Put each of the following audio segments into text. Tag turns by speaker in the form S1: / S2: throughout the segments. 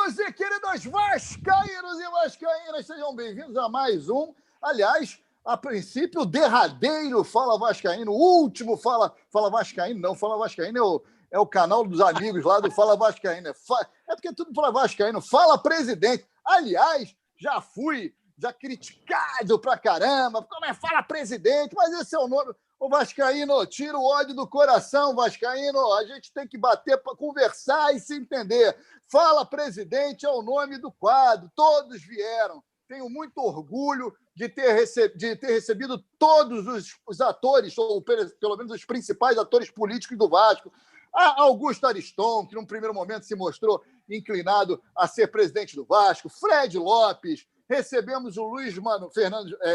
S1: Queridos e queridas vascaínos e vascaínas, sejam bem-vindos a mais um. Aliás, a princípio, o derradeiro Fala Vascaíno, o último Fala Vascaíno, não, Fala Vascaíno é o canal dos amigos lá do Fala Vascaíno. É porque é tudo Fala Vascaíno. Fala Presidente. Aliás, já criticado pra caramba, como é Fala Presidente, mas esse é o nome. Ô Vascaíno, tira o ódio do coração, Vascaíno. A gente tem que bater para conversar e se entender. Fala Presidente é o nome do quadro. Todos vieram. Tenho muito orgulho de ter recebido todos os atores, ou pelo menos os principais atores políticos do Vasco. Augusto Ariston, que num primeiro momento se mostrou inclinado a ser presidente do Vasco. Fred Lopes. Recebemos o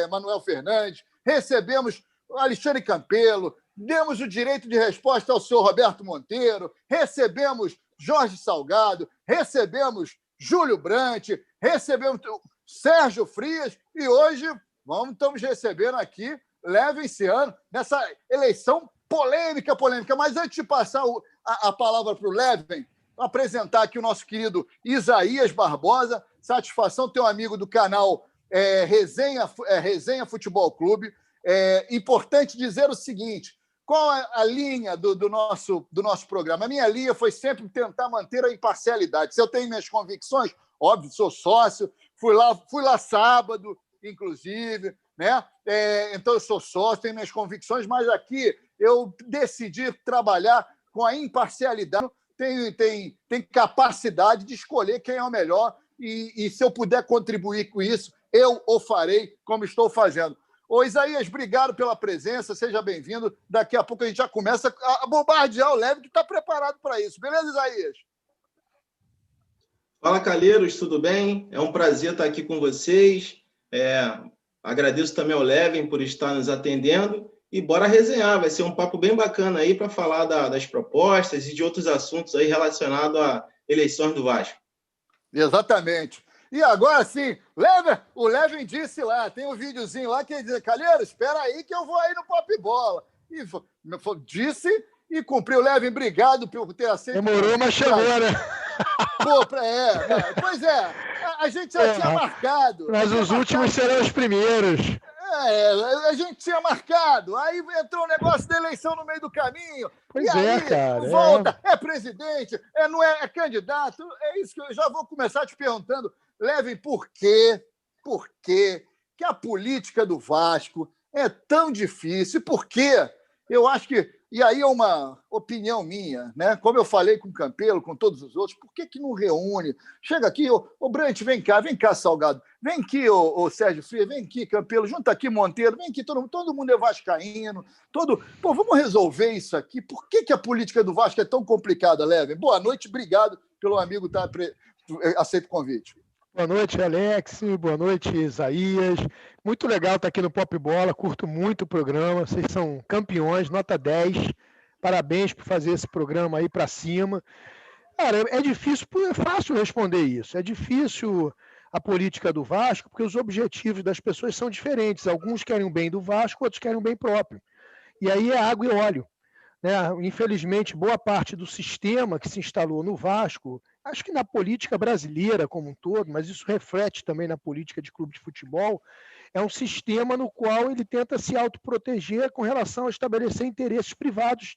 S1: Manuel Fernandes. Recebemos Alexandre Campelo, demos o direito de resposta ao senhor Roberto Monteiro, recebemos Jorge Salgado, recebemos Júlio Brandt, recebemos Sérgio Frias e hoje estamos recebendo aqui, esse ano, nessa eleição polêmica. Mas antes de passar a palavra para o Leven, apresentar aqui o nosso querido Isaías Barbosa, satisfação ter um amigo do canal Resenha Futebol Clube. É importante dizer o seguinte: qual é a linha do nosso programa? A minha linha foi sempre tentar manter a imparcialidade. Se eu tenho minhas convicções, óbvio, sou sócio, fui lá sábado, inclusive, né? Então eu sou sócio, tenho minhas convicções, mas aqui eu decidi trabalhar com a imparcialidade. Tenho capacidade de escolher quem é o melhor e se eu puder contribuir com isso, eu o farei, como estou fazendo. Ô, Isaías, obrigado pela presença, seja bem-vindo. Daqui a pouco a gente já começa a bombardear o Leve, que está preparado para isso. Beleza, Isaías?
S2: Fala, Calheiros, tudo bem? É um prazer estar aqui com vocês. Agradeço também ao Leven por estar nos atendendo. E bora resenhar, vai ser um papo bem bacana aí para falar das propostas e de outros assuntos aí relacionados a eleições do Vasco.
S1: Exatamente. E agora sim, o Leven disse lá, tem um videozinho lá que ele diz: Calheiro, espera aí que eu vou aí no Pop Bola. E disse e cumpriu. Leven, obrigado por ter aceito.
S3: Demorou, mas chegou, né?
S1: Pois é, a gente já tinha marcado.
S3: Mas os últimos serão os primeiros.
S1: A gente tinha marcado. Aí entrou o negócio da eleição no meio do caminho.
S3: Pois
S1: aí,
S3: cara.
S1: Volta, é presidente, não é candidato. É isso que eu já vou começar te perguntando. Levem, por quê que a política do Vasco é tão difícil? Por quê? Eu acho que, e aí é uma opinião minha, né? Como eu falei com o Campelo, com todos os outros, por que não reúne? Chega aqui, ô Brandt, vem cá, Salgado, vem aqui, ô Sérgio Frias, vem aqui, Campelo, junta aqui, Monteiro, vem aqui, todo mundo é vascaíno, vamos resolver isso aqui. Por que a política do Vasco é tão complicada, Levem? Boa noite, obrigado pelo amigo aceito o convite.
S3: Boa noite, Alex. Boa noite, Isaías. Muito legal estar aqui no Pop Bola. Curto muito o programa. Vocês são campeões, nota 10. Parabéns por fazer esse programa aí para cima. Cara, é fácil responder isso. É difícil a política do Vasco porque os objetivos das pessoas são diferentes. Alguns querem o bem do Vasco, outros querem o bem próprio. E aí é água e óleo. Infelizmente, boa parte do sistema que se instalou no Vasco, acho que na política brasileira como um todo, mas isso reflete também na política de clube de futebol, é um sistema no qual ele tenta se autoproteger com relação a estabelecer interesses privados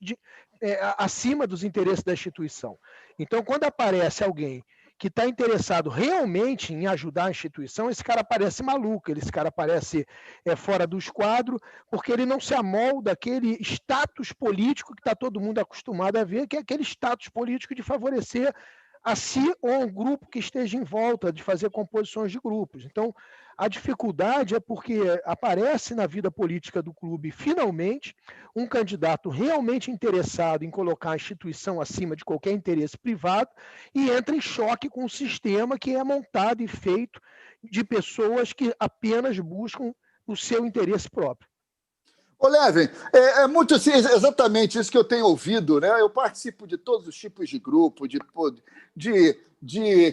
S3: acima dos interesses da instituição. Então, quando aparece alguém que está interessado realmente em ajudar a instituição, esse cara parece maluco, esse cara parece fora do esquadro, porque ele não se amolda àquele status político que está todo mundo acostumado a ver, que é aquele status político de favorecer a si ou a um grupo que esteja em volta, de fazer composições de grupos. Então, a dificuldade é porque aparece na vida política do clube, finalmente, um candidato realmente interessado em colocar a instituição acima de qualquer interesse privado e entra em choque com o sistema que é montado e feito de pessoas que apenas buscam o seu interesse próprio.
S1: Ô, Leven, é muito assim, exatamente isso que eu tenho ouvido, né? Eu participo de todos os tipos de grupo, de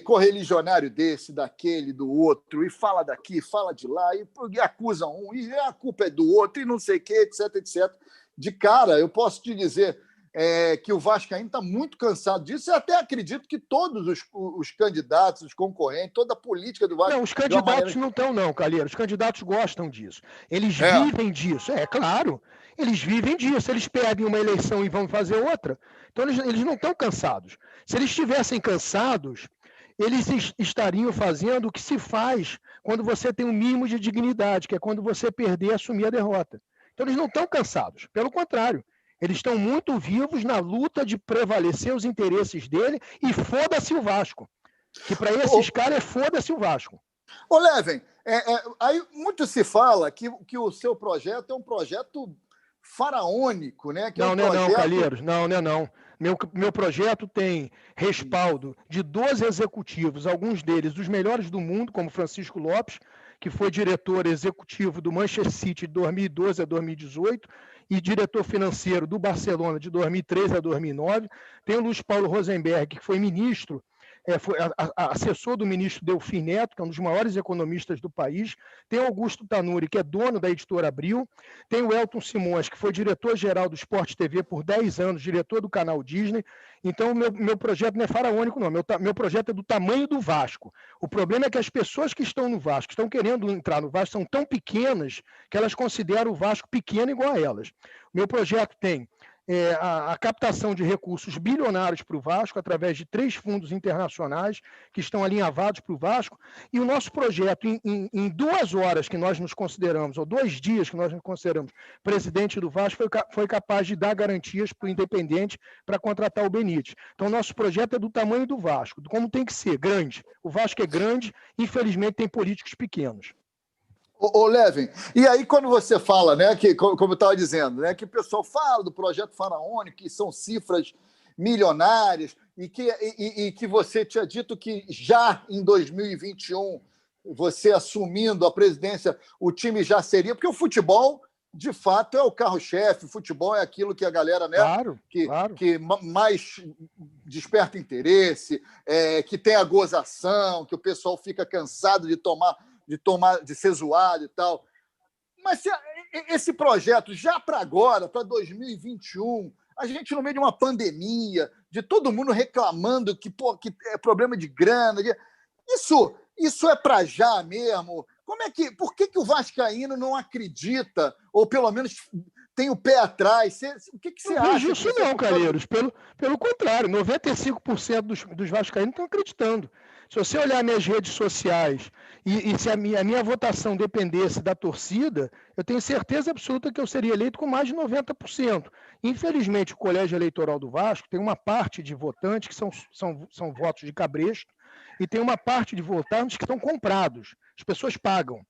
S1: correligionário desse, daquele, do outro, e fala daqui, fala de lá, e acusa um, e a culpa é do outro, e não sei o quê, etc, etc. De cara, eu posso te dizer, que o vascaíno está muito cansado disso. Eu até acredito que todos os candidatos, os concorrentes, toda a política do Vasco...
S3: Não, os candidatos não estão, não, Calheiro. Os candidatos gostam disso. Eles vivem disso. Claro. Eles vivem disso. Eles perdem uma eleição e vão fazer outra. Então, eles não estão cansados. Se eles estivessem cansados, eles estariam fazendo o que se faz quando você tem um mínimo de dignidade, que é quando você perder e assumir a derrota. Então, eles não estão cansados. Pelo contrário. Eles estão muito vivos na luta de prevalecer os interesses dele e foda-se o Vasco. Que para esses caras é foda-se o Vasco.
S1: Ô, Leven, aí muito se fala que o seu projeto é um projeto faraônico, né? Que
S3: não,
S1: é um projeto...
S3: não, Calheiros, não. Meu projeto tem respaldo de 12 executivos, alguns deles os melhores do mundo, como Francisco Lopes, que foi diretor executivo do Manchester City de 2012 a 2018, e diretor financeiro do Barcelona de 2013 a 2009. Tem o Luiz Paulo Rosenberg, que foi ministro, foi assessor do ministro Delfim Neto, que é um dos maiores economistas do país. Tem o Augusto Tanuri, que é dono da Editora Abril. Tem o Elton Simões, que foi diretor-geral do Sport TV por 10 anos, diretor do canal Disney. Então, o meu projeto não é faraônico, não. Meu projeto é do tamanho do Vasco. O problema é que as pessoas que estão no Vasco, que estão querendo entrar no Vasco, são tão pequenas que elas consideram o Vasco pequeno igual a elas. Meu projeto tem a captação de recursos bilionários para o Vasco, através de 3 fundos internacionais que estão alinhavados para o Vasco, e o nosso projeto, em 2 horas que nós nos consideramos, ou 2 dias que nós nos consideramos presidente do Vasco, foi capaz de dar garantias para o Independente para contratar o Benítez. Então, nosso projeto é do tamanho do Vasco, como tem que ser, grande. O Vasco é grande, infelizmente tem políticos pequenos.
S1: Ô, Leven, e aí quando você fala, né, que, como eu estava dizendo, né, que o pessoal fala do projeto faraônico, que são cifras milionárias, e que você tinha dito que já em 2021, você assumindo a presidência, o time já seria, porque o futebol, de fato, é o carro-chefe, o futebol é aquilo que a galera, né,
S3: claro.
S1: Que mais desperta interesse, que tem a gozação, que o pessoal fica cansado de ser zoado e tal. Mas se esse projeto, já para agora, para 2021, a gente no meio de uma pandemia, de todo mundo reclamando que é problema de grana, isso é para já mesmo? Por que o vascaíno não acredita, ou pelo menos tem o pé atrás? O que você acha?
S3: Não vejo isso não, Calheiros. Pelo contrário, 95% dos vascaínos estão acreditando. Se você olhar minhas redes sociais e se a minha votação dependesse da torcida, eu tenho certeza absoluta que eu seria eleito com mais de 90%. Infelizmente, o Colégio Eleitoral do Vasco tem uma parte de votantes que são votos de cabresto e tem uma parte de votantes que estão comprados. As pessoas pagam.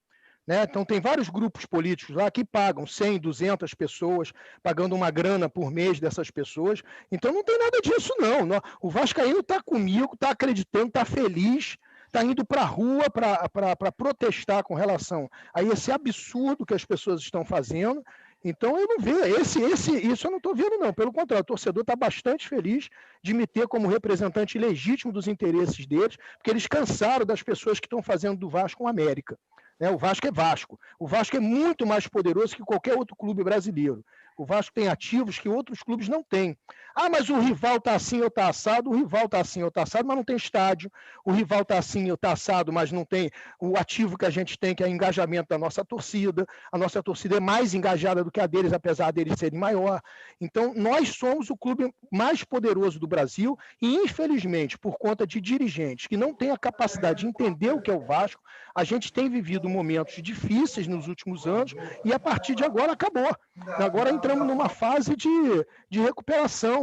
S3: Né? Então, tem vários grupos políticos lá que pagam 100, 200 pessoas, pagando uma grana por mês dessas pessoas. Então, não tem nada disso, não. O vascaíno está comigo, está acreditando, está feliz, está indo para a rua para protestar com relação a esse absurdo que as pessoas estão fazendo. Então, eu não vejo. Isso eu não estou vendo, não. Pelo contrário, o torcedor está bastante feliz de me ter como representante legítimo dos interesses deles, porque eles cansaram das pessoas que estão fazendo do Vasco uma América. O Vasco é Vasco. O Vasco é muito mais poderoso que qualquer outro clube brasileiro. O Vasco tem ativos que outros clubes não têm. Ah, mas o rival está assim ou está assado. O rival está assim ou está assado, mas não tem estádio. O rival está assim ou está assado, mas não tem o ativo que a gente tem, que é o engajamento da nossa torcida. A nossa torcida é mais engajada do que a deles, apesar deles serem maior. Então, nós somos o clube mais poderoso do Brasil e, infelizmente, por conta de dirigentes que não têm a capacidade de entender o que é o Vasco, a gente tem vivido momentos difíceis nos últimos anos e, a partir de agora, acabou. Agora entramos numa fase de recuperação.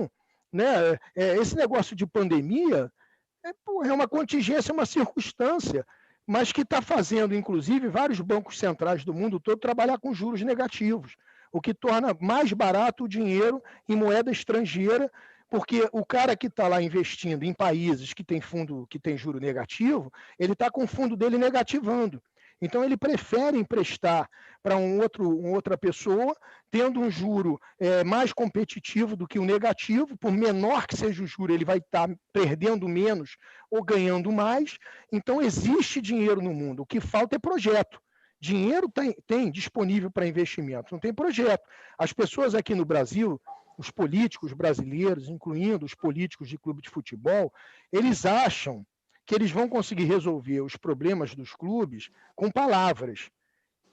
S3: Né? Esse negócio de pandemia é uma contingência, uma circunstância, mas que está fazendo, inclusive, vários bancos centrais do mundo todo trabalhar com juros negativos, o que torna mais barato o dinheiro em moeda estrangeira, porque o cara que está lá investindo em países que tem fundo, que tem juro negativo, ele está com o fundo dele negativando. Então, ele prefere emprestar para outra pessoa, tendo um juro mais competitivo do que o negativo, por menor que seja o juro, ele vai estar perdendo menos ou ganhando mais. Então, existe dinheiro no mundo. O que falta é projeto. Dinheiro tem disponível para investimento, não tem projeto. As pessoas aqui no Brasil os políticos brasileiros, incluindo os políticos de clube de futebol, eles acham que eles vão conseguir resolver os problemas dos clubes com palavras.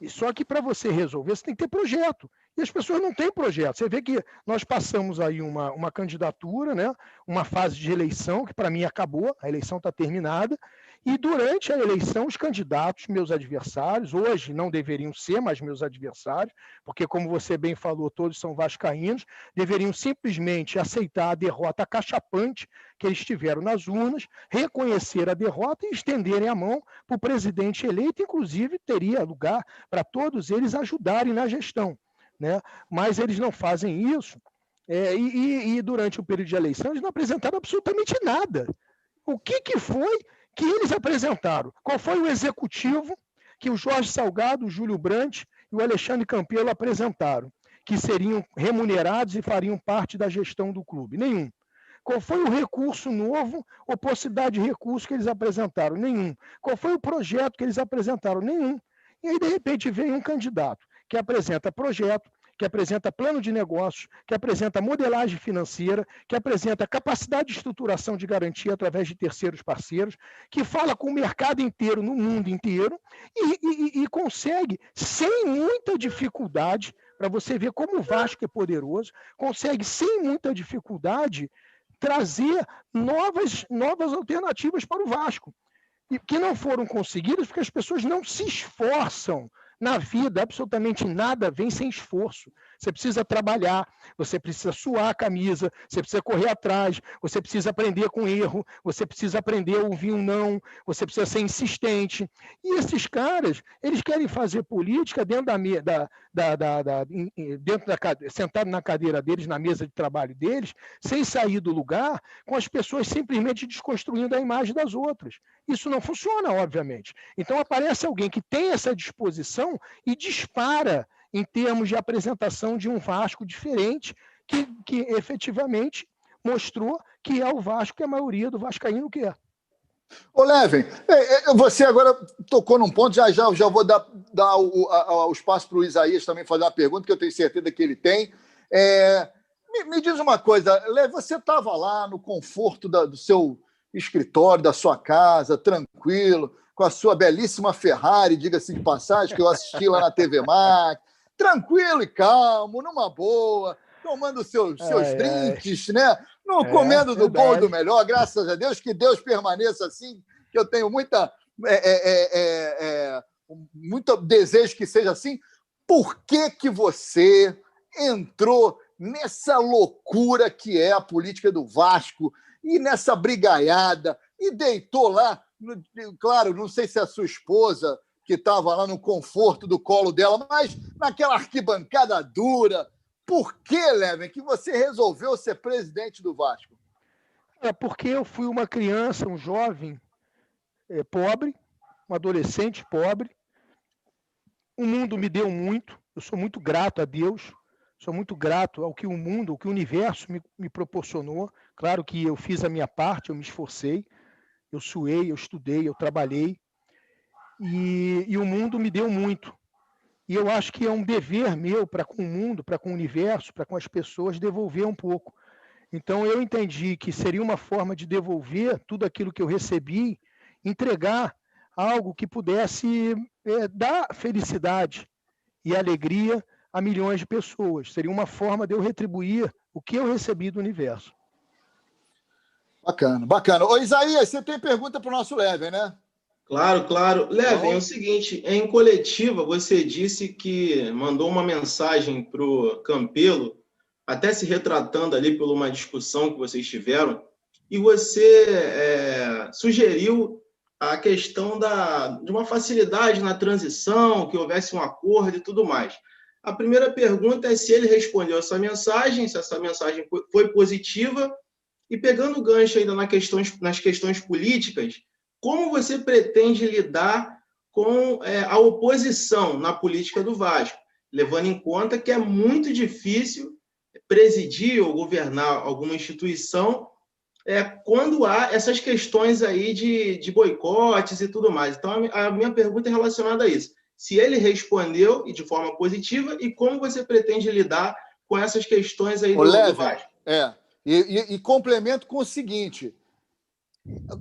S3: E só que para você resolver, você tem que ter projeto. E as pessoas não têm projeto. Você vê que nós passamos aí uma candidatura, né? Uma fase de eleição, que para mim acabou, a eleição está terminada, e durante a eleição, os candidatos, meus adversários, hoje não deveriam ser mais meus adversários, porque, como você bem falou, todos são vascaínos, deveriam simplesmente aceitar a derrota acachapante que eles tiveram nas urnas, reconhecer a derrota e estenderem a mão para o presidente eleito, inclusive teria lugar para todos eles ajudarem na gestão, né? Mas eles não fazem isso, e durante o período de eleição eles não apresentaram absolutamente nada. O que foi que eles apresentaram? Qual foi o executivo que o Jorge Salgado, o Júlio Brandt e o Alexandre Campelo apresentaram, que seriam remunerados e fariam parte da gestão do clube? Nenhum. Qual foi o recurso novo ou possibilidade de recurso que eles apresentaram? Nenhum. Qual foi o projeto que eles apresentaram? Nenhum. E aí, de repente, vem um candidato que apresenta projeto, que apresenta plano de negócios, que apresenta modelagem financeira, que apresenta capacidade de estruturação de garantia através de terceiros parceiros, que fala com o mercado inteiro, no mundo inteiro, e consegue, sem muita dificuldade, para você ver como o Vasco é poderoso, consegue, sem muita dificuldade, trazer novas alternativas para o Vasco, e que não foram conseguidas porque as pessoas não se esforçam. Na vida, absolutamente nada vem sem esforço. Você precisa trabalhar, você precisa suar a camisa, você precisa correr atrás, você precisa aprender com erro, você precisa aprender a ouvir um não, você precisa ser insistente. E esses caras, eles querem fazer política dentro sentado na cadeira deles, na mesa de trabalho deles, sem sair do lugar, com as pessoas simplesmente desconstruindo a imagem das outras. Isso não funciona, obviamente. Então aparece alguém que tem essa disposição e dispara em termos de apresentação de um Vasco diferente, que efetivamente mostrou que é o Vasco que a maioria do vascaíno quer.
S1: Ô, Levin, você agora tocou num ponto, já vou dar o espaço para o Isaías também fazer uma pergunta, que eu tenho certeza que ele tem. Me diz uma coisa, Levin, você estava lá no conforto do seu escritório, da sua casa, tranquilo, com a sua belíssima Ferrari, diga-se de passagem, que eu assisti lá na TV Max, tranquilo e calmo, numa boa, tomando seus drinks, né? Comendo do bom e do melhor, graças a Deus, que Deus permaneça assim, que eu tenho muito desejo que seja assim. Por que você entrou nessa loucura que é a política do Vasco e nessa brigaiada e deitou lá? Claro, não sei se é a sua esposa que estava lá no conforto do colo dela, mas naquela arquibancada dura. Por que, Levin, que você resolveu ser presidente do Vasco?
S3: Porque eu fui uma criança, um jovem pobre, um adolescente pobre. O mundo me deu muito, eu sou muito grato a Deus, sou muito grato ao que o mundo, ao que o universo me proporcionou. Claro que eu fiz a minha parte, eu me esforcei, eu suei, eu estudei, eu trabalhei, e o mundo me deu muito. E eu acho que é um dever meu para com o mundo, para com o universo, para com as pessoas, devolver um pouco. Então eu entendi que seria uma forma de devolver tudo aquilo que eu recebi, entregar algo que pudesse dar felicidade e alegria a milhões de pessoas. Seria uma forma de eu retribuir o que eu recebi do universo.
S1: Bacana, bacana. Ô, Isaías, você tem pergunta para o nosso Levin, né?
S2: Claro. Levin, é o seguinte, em coletiva você disse que mandou uma mensagem para o Campelo, até se retratando ali por uma discussão que vocês tiveram, e você sugeriu a questão de uma facilidade na transição, que houvesse um acordo e tudo mais. A primeira pergunta é se ele respondeu essa mensagem, se essa mensagem foi positiva, e pegando o gancho ainda nas questões políticas, como você pretende lidar com a oposição na política do Vasco, levando em conta que é muito difícil presidir ou governar alguma instituição quando há essas questões aí de boicotes e tudo mais. Então, a minha pergunta é relacionada a isso. Se ele respondeu e de forma positiva, e como você pretende lidar com essas questões aí do Vasco.
S1: E complemento com o seguinte,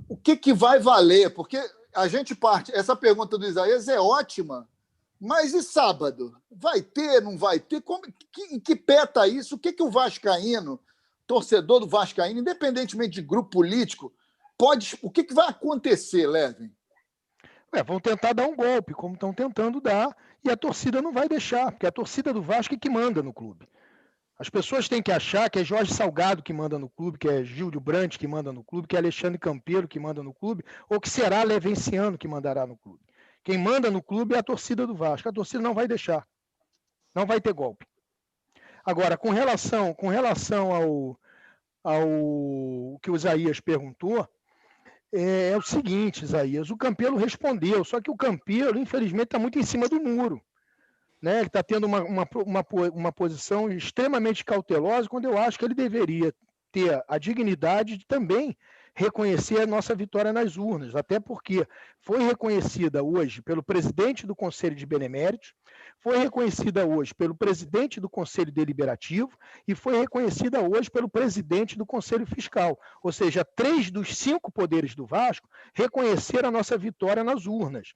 S1: o que vai valer? Porque a gente parte... Essa pergunta do Isaías é ótima, mas e sábado? Vai ter, não vai ter? Em que pé está isso? O que o vascaíno, torcedor do vascaíno, independentemente de grupo político, o que vai acontecer, Levin?
S3: Vão tentar dar um golpe, como estão tentando dar, e a torcida não vai deixar, porque a torcida do Vasco é que manda no clube. As pessoas têm que achar que é Jorge Salgado que manda no clube, que é Gildo Brandt que manda no clube, que é Alexandre Campeiro que manda no clube, ou que será Levenciano que mandará no clube. Quem manda no clube é a torcida do Vasco. A torcida não vai deixar. Não vai ter golpe. Agora, com relação ao que o Isaías perguntou, é o seguinte, Isaías, o Campelo respondeu, só que o Campelo, infelizmente, está muito em cima do muro. Né? Ele está tendo uma posição extremamente cautelosa, quando eu acho que ele deveria ter a dignidade de também reconhecer a nossa vitória nas urnas, até porque foi reconhecida hoje pelo presidente do Conselho de Beneméritos, foi reconhecida hoje pelo presidente do Conselho Deliberativo e foi reconhecida hoje pelo presidente do Conselho Fiscal. Ou seja, 3 dos 5 poderes do Vasco reconheceram a nossa vitória nas urnas.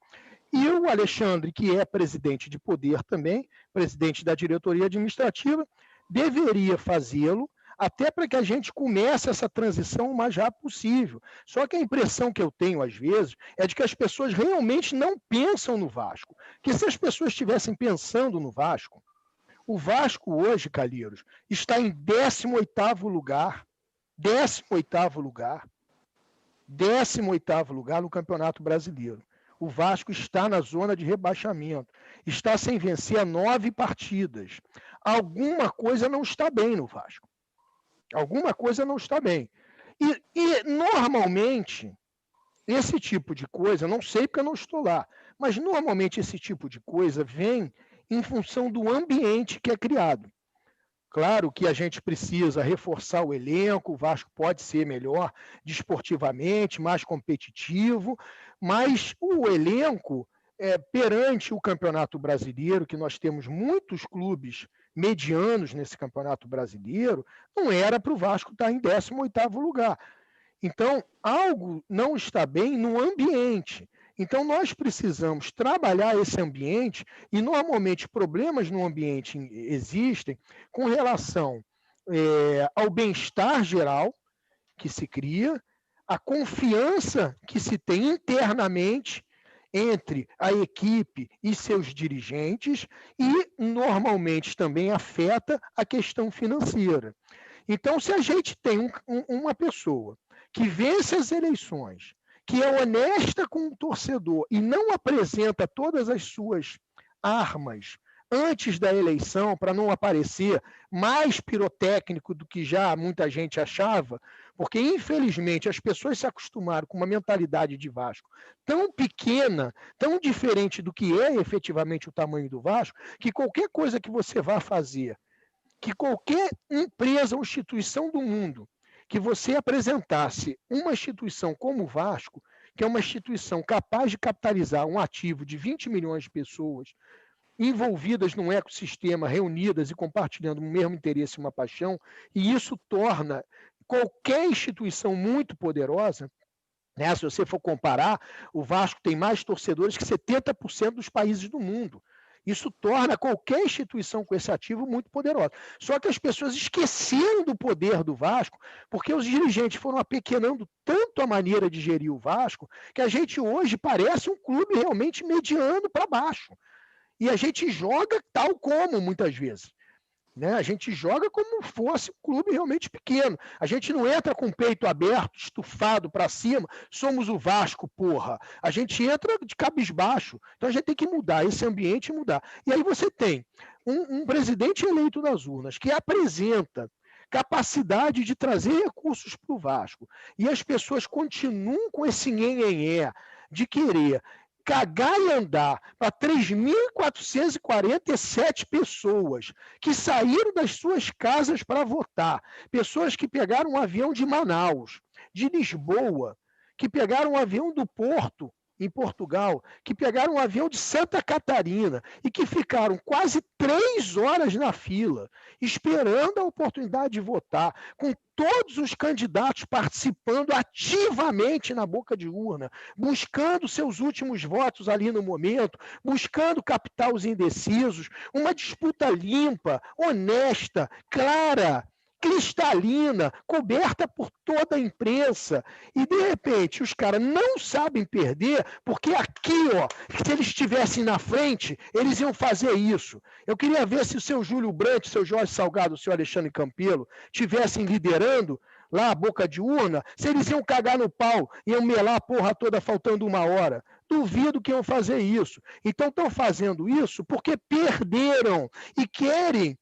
S3: E o Alexandre, que é presidente de poder também, presidente da diretoria administrativa, deveria fazê-lo até para que a gente comece essa transição o mais rápido possível. Só que a impressão que eu tenho, às vezes, é de que as pessoas realmente não pensam no Vasco. Que se as pessoas estivessem pensando no Vasco, o Vasco hoje, Calheiros, está em 18º lugar, 18º lugar, 18º lugar no Campeonato Brasileiro. O Vasco está na zona de rebaixamento, está sem vencer há 9 partidas. Alguma coisa não está bem no Vasco. Alguma coisa não está bem. E normalmente, esse tipo de coisa, não sei porque eu não estou lá, mas normalmente esse tipo de coisa vem em função do ambiente que é criado. Claro que a gente precisa reforçar o elenco, o Vasco pode ser melhor desportivamente, mais competitivo, mas o elenco, perante o Campeonato Brasileiro, que nós temos muitos clubes medianos nesse Campeonato Brasileiro, não era para o Vasco estar em 18º lugar. Então, algo não está bem no ambiente. Então, nós precisamos trabalhar esse ambiente e, normalmente, problemas no ambiente existem com relação ao bem-estar geral que se cria, a confiança que se tem internamente entre a equipe e seus dirigentes e, normalmente, também afeta a questão financeira. Então, se a gente tem uma pessoa que vence as eleições, que é honesta com o torcedor e não apresenta todas as suas armas antes da eleição, para não aparecer mais pirotécnico do que já muita gente achava, porque, infelizmente, as pessoas se acostumaram com uma mentalidade de Vasco tão pequena, tão diferente do que é efetivamente o tamanho do Vasco, que qualquer coisa que você vá fazer, que qualquer empresa ou instituição do mundo, que você apresentasse uma instituição como o Vasco, que é uma instituição capaz de capitalizar um ativo de 20 milhões de pessoas, envolvidas num ecossistema, reunidas e compartilhando o mesmo interesse e uma paixão, e isso torna qualquer instituição muito poderosa, né? Se você for comparar, o Vasco tem mais torcedores que 70% dos países do mundo. Isso torna qualquer instituição com esse ativo muito poderosa. Só que as pessoas esqueceram do poder do Vasco, porque os dirigentes foram apequenando tanto a maneira de gerir o Vasco, que a gente hoje parece um clube realmente mediano para baixo. E a gente joga tal como, muitas vezes. Né? A gente joga como fosse um clube realmente pequeno. A gente não entra com o peito aberto, estufado para cima, somos o Vasco, porra. A gente entra de cabisbaixo. Então a gente tem que mudar esse ambiente e mudar. E aí você tem um presidente eleito nas urnas que apresenta capacidade de trazer recursos para o Vasco. E as pessoas continuam com esse nhenhenhé de querer cagar e andar para 3.447 pessoas que saíram das suas casas para votar, pessoas que pegaram um avião de Manaus, de Lisboa, que pegaram um avião do Porto em Portugal, que pegaram um avião de Santa Catarina e que ficaram quase 3 horas na fila, esperando a oportunidade de votar, com todos os candidatos participando ativamente na boca de urna, buscando seus últimos votos ali no momento, buscando captar os indecisos, uma disputa limpa, honesta, clara, cristalina, coberta por toda a imprensa. E, de repente, os caras não sabem perder, porque aqui, ó, se eles estivessem na frente, eles iam fazer isso. Eu queria ver se o seu Júlio Brandt, o seu Jorge Salgado, o seu Alexandre Campelo, estivessem liderando lá a boca de urna, se eles iam cagar no pau, iam melar a porra toda faltando 1 hora. Duvido que iam fazer isso. Então estão fazendo isso porque perderam e querem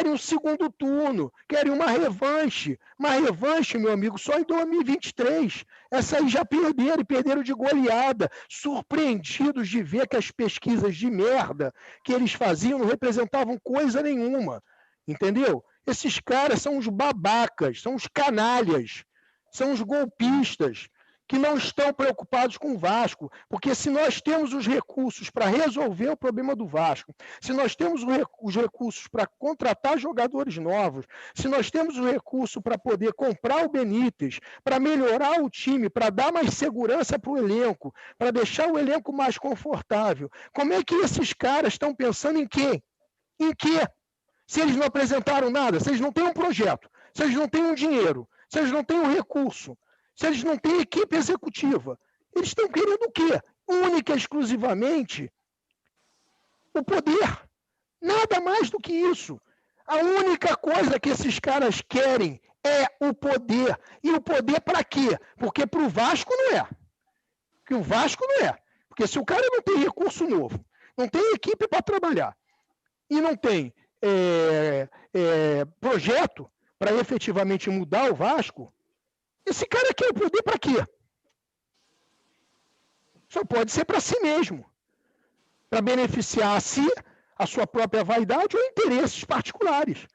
S3: um segundo turno, querem uma revanche. Uma revanche, meu amigo, só em 2023. Essa aí já perderam, e perderam de goleada, surpreendidos de ver que as pesquisas de merda que eles faziam não representavam coisa nenhuma. Entendeu? Esses caras são os babacas, são os canalhas, são os golpistas, que não estão preocupados com o Vasco, porque se nós temos os recursos para resolver o problema do Vasco, se nós temos os recursos para contratar jogadores novos, se nós temos o recurso para poder comprar o Benítez, para melhorar o time, para dar mais segurança para o elenco, para deixar o elenco mais confortável, como é que esses caras estão pensando em quê? Em quê? Se eles não apresentaram nada, se eles não têm um projeto, se eles não têm um dinheiro, se eles não têm um recurso, se eles não têm equipe executiva, eles estão querendo o quê? Única e exclusivamente o poder. Nada mais do que isso. A única coisa que esses caras querem é o poder. E o poder para quê? Porque para o Vasco não é. Porque o Vasco não é. Porque se o cara não tem recurso novo, não tem equipe para trabalhar e não tem projeto para efetivamente mudar o Vasco, esse cara quer o poder para quê? Só pode ser para si mesmo. Para beneficiar a si, a sua própria vaidade ou interesses particulares.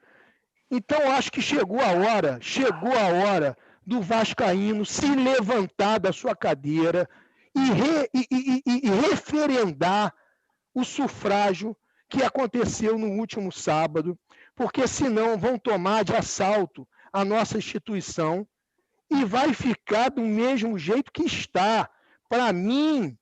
S3: Então, acho que chegou a hora do vascaíno se levantar da sua cadeira e referendar o sufrágio que aconteceu no último sábado, porque senão vão tomar de assalto a nossa instituição e vai ficar do mesmo jeito que está. Para mim,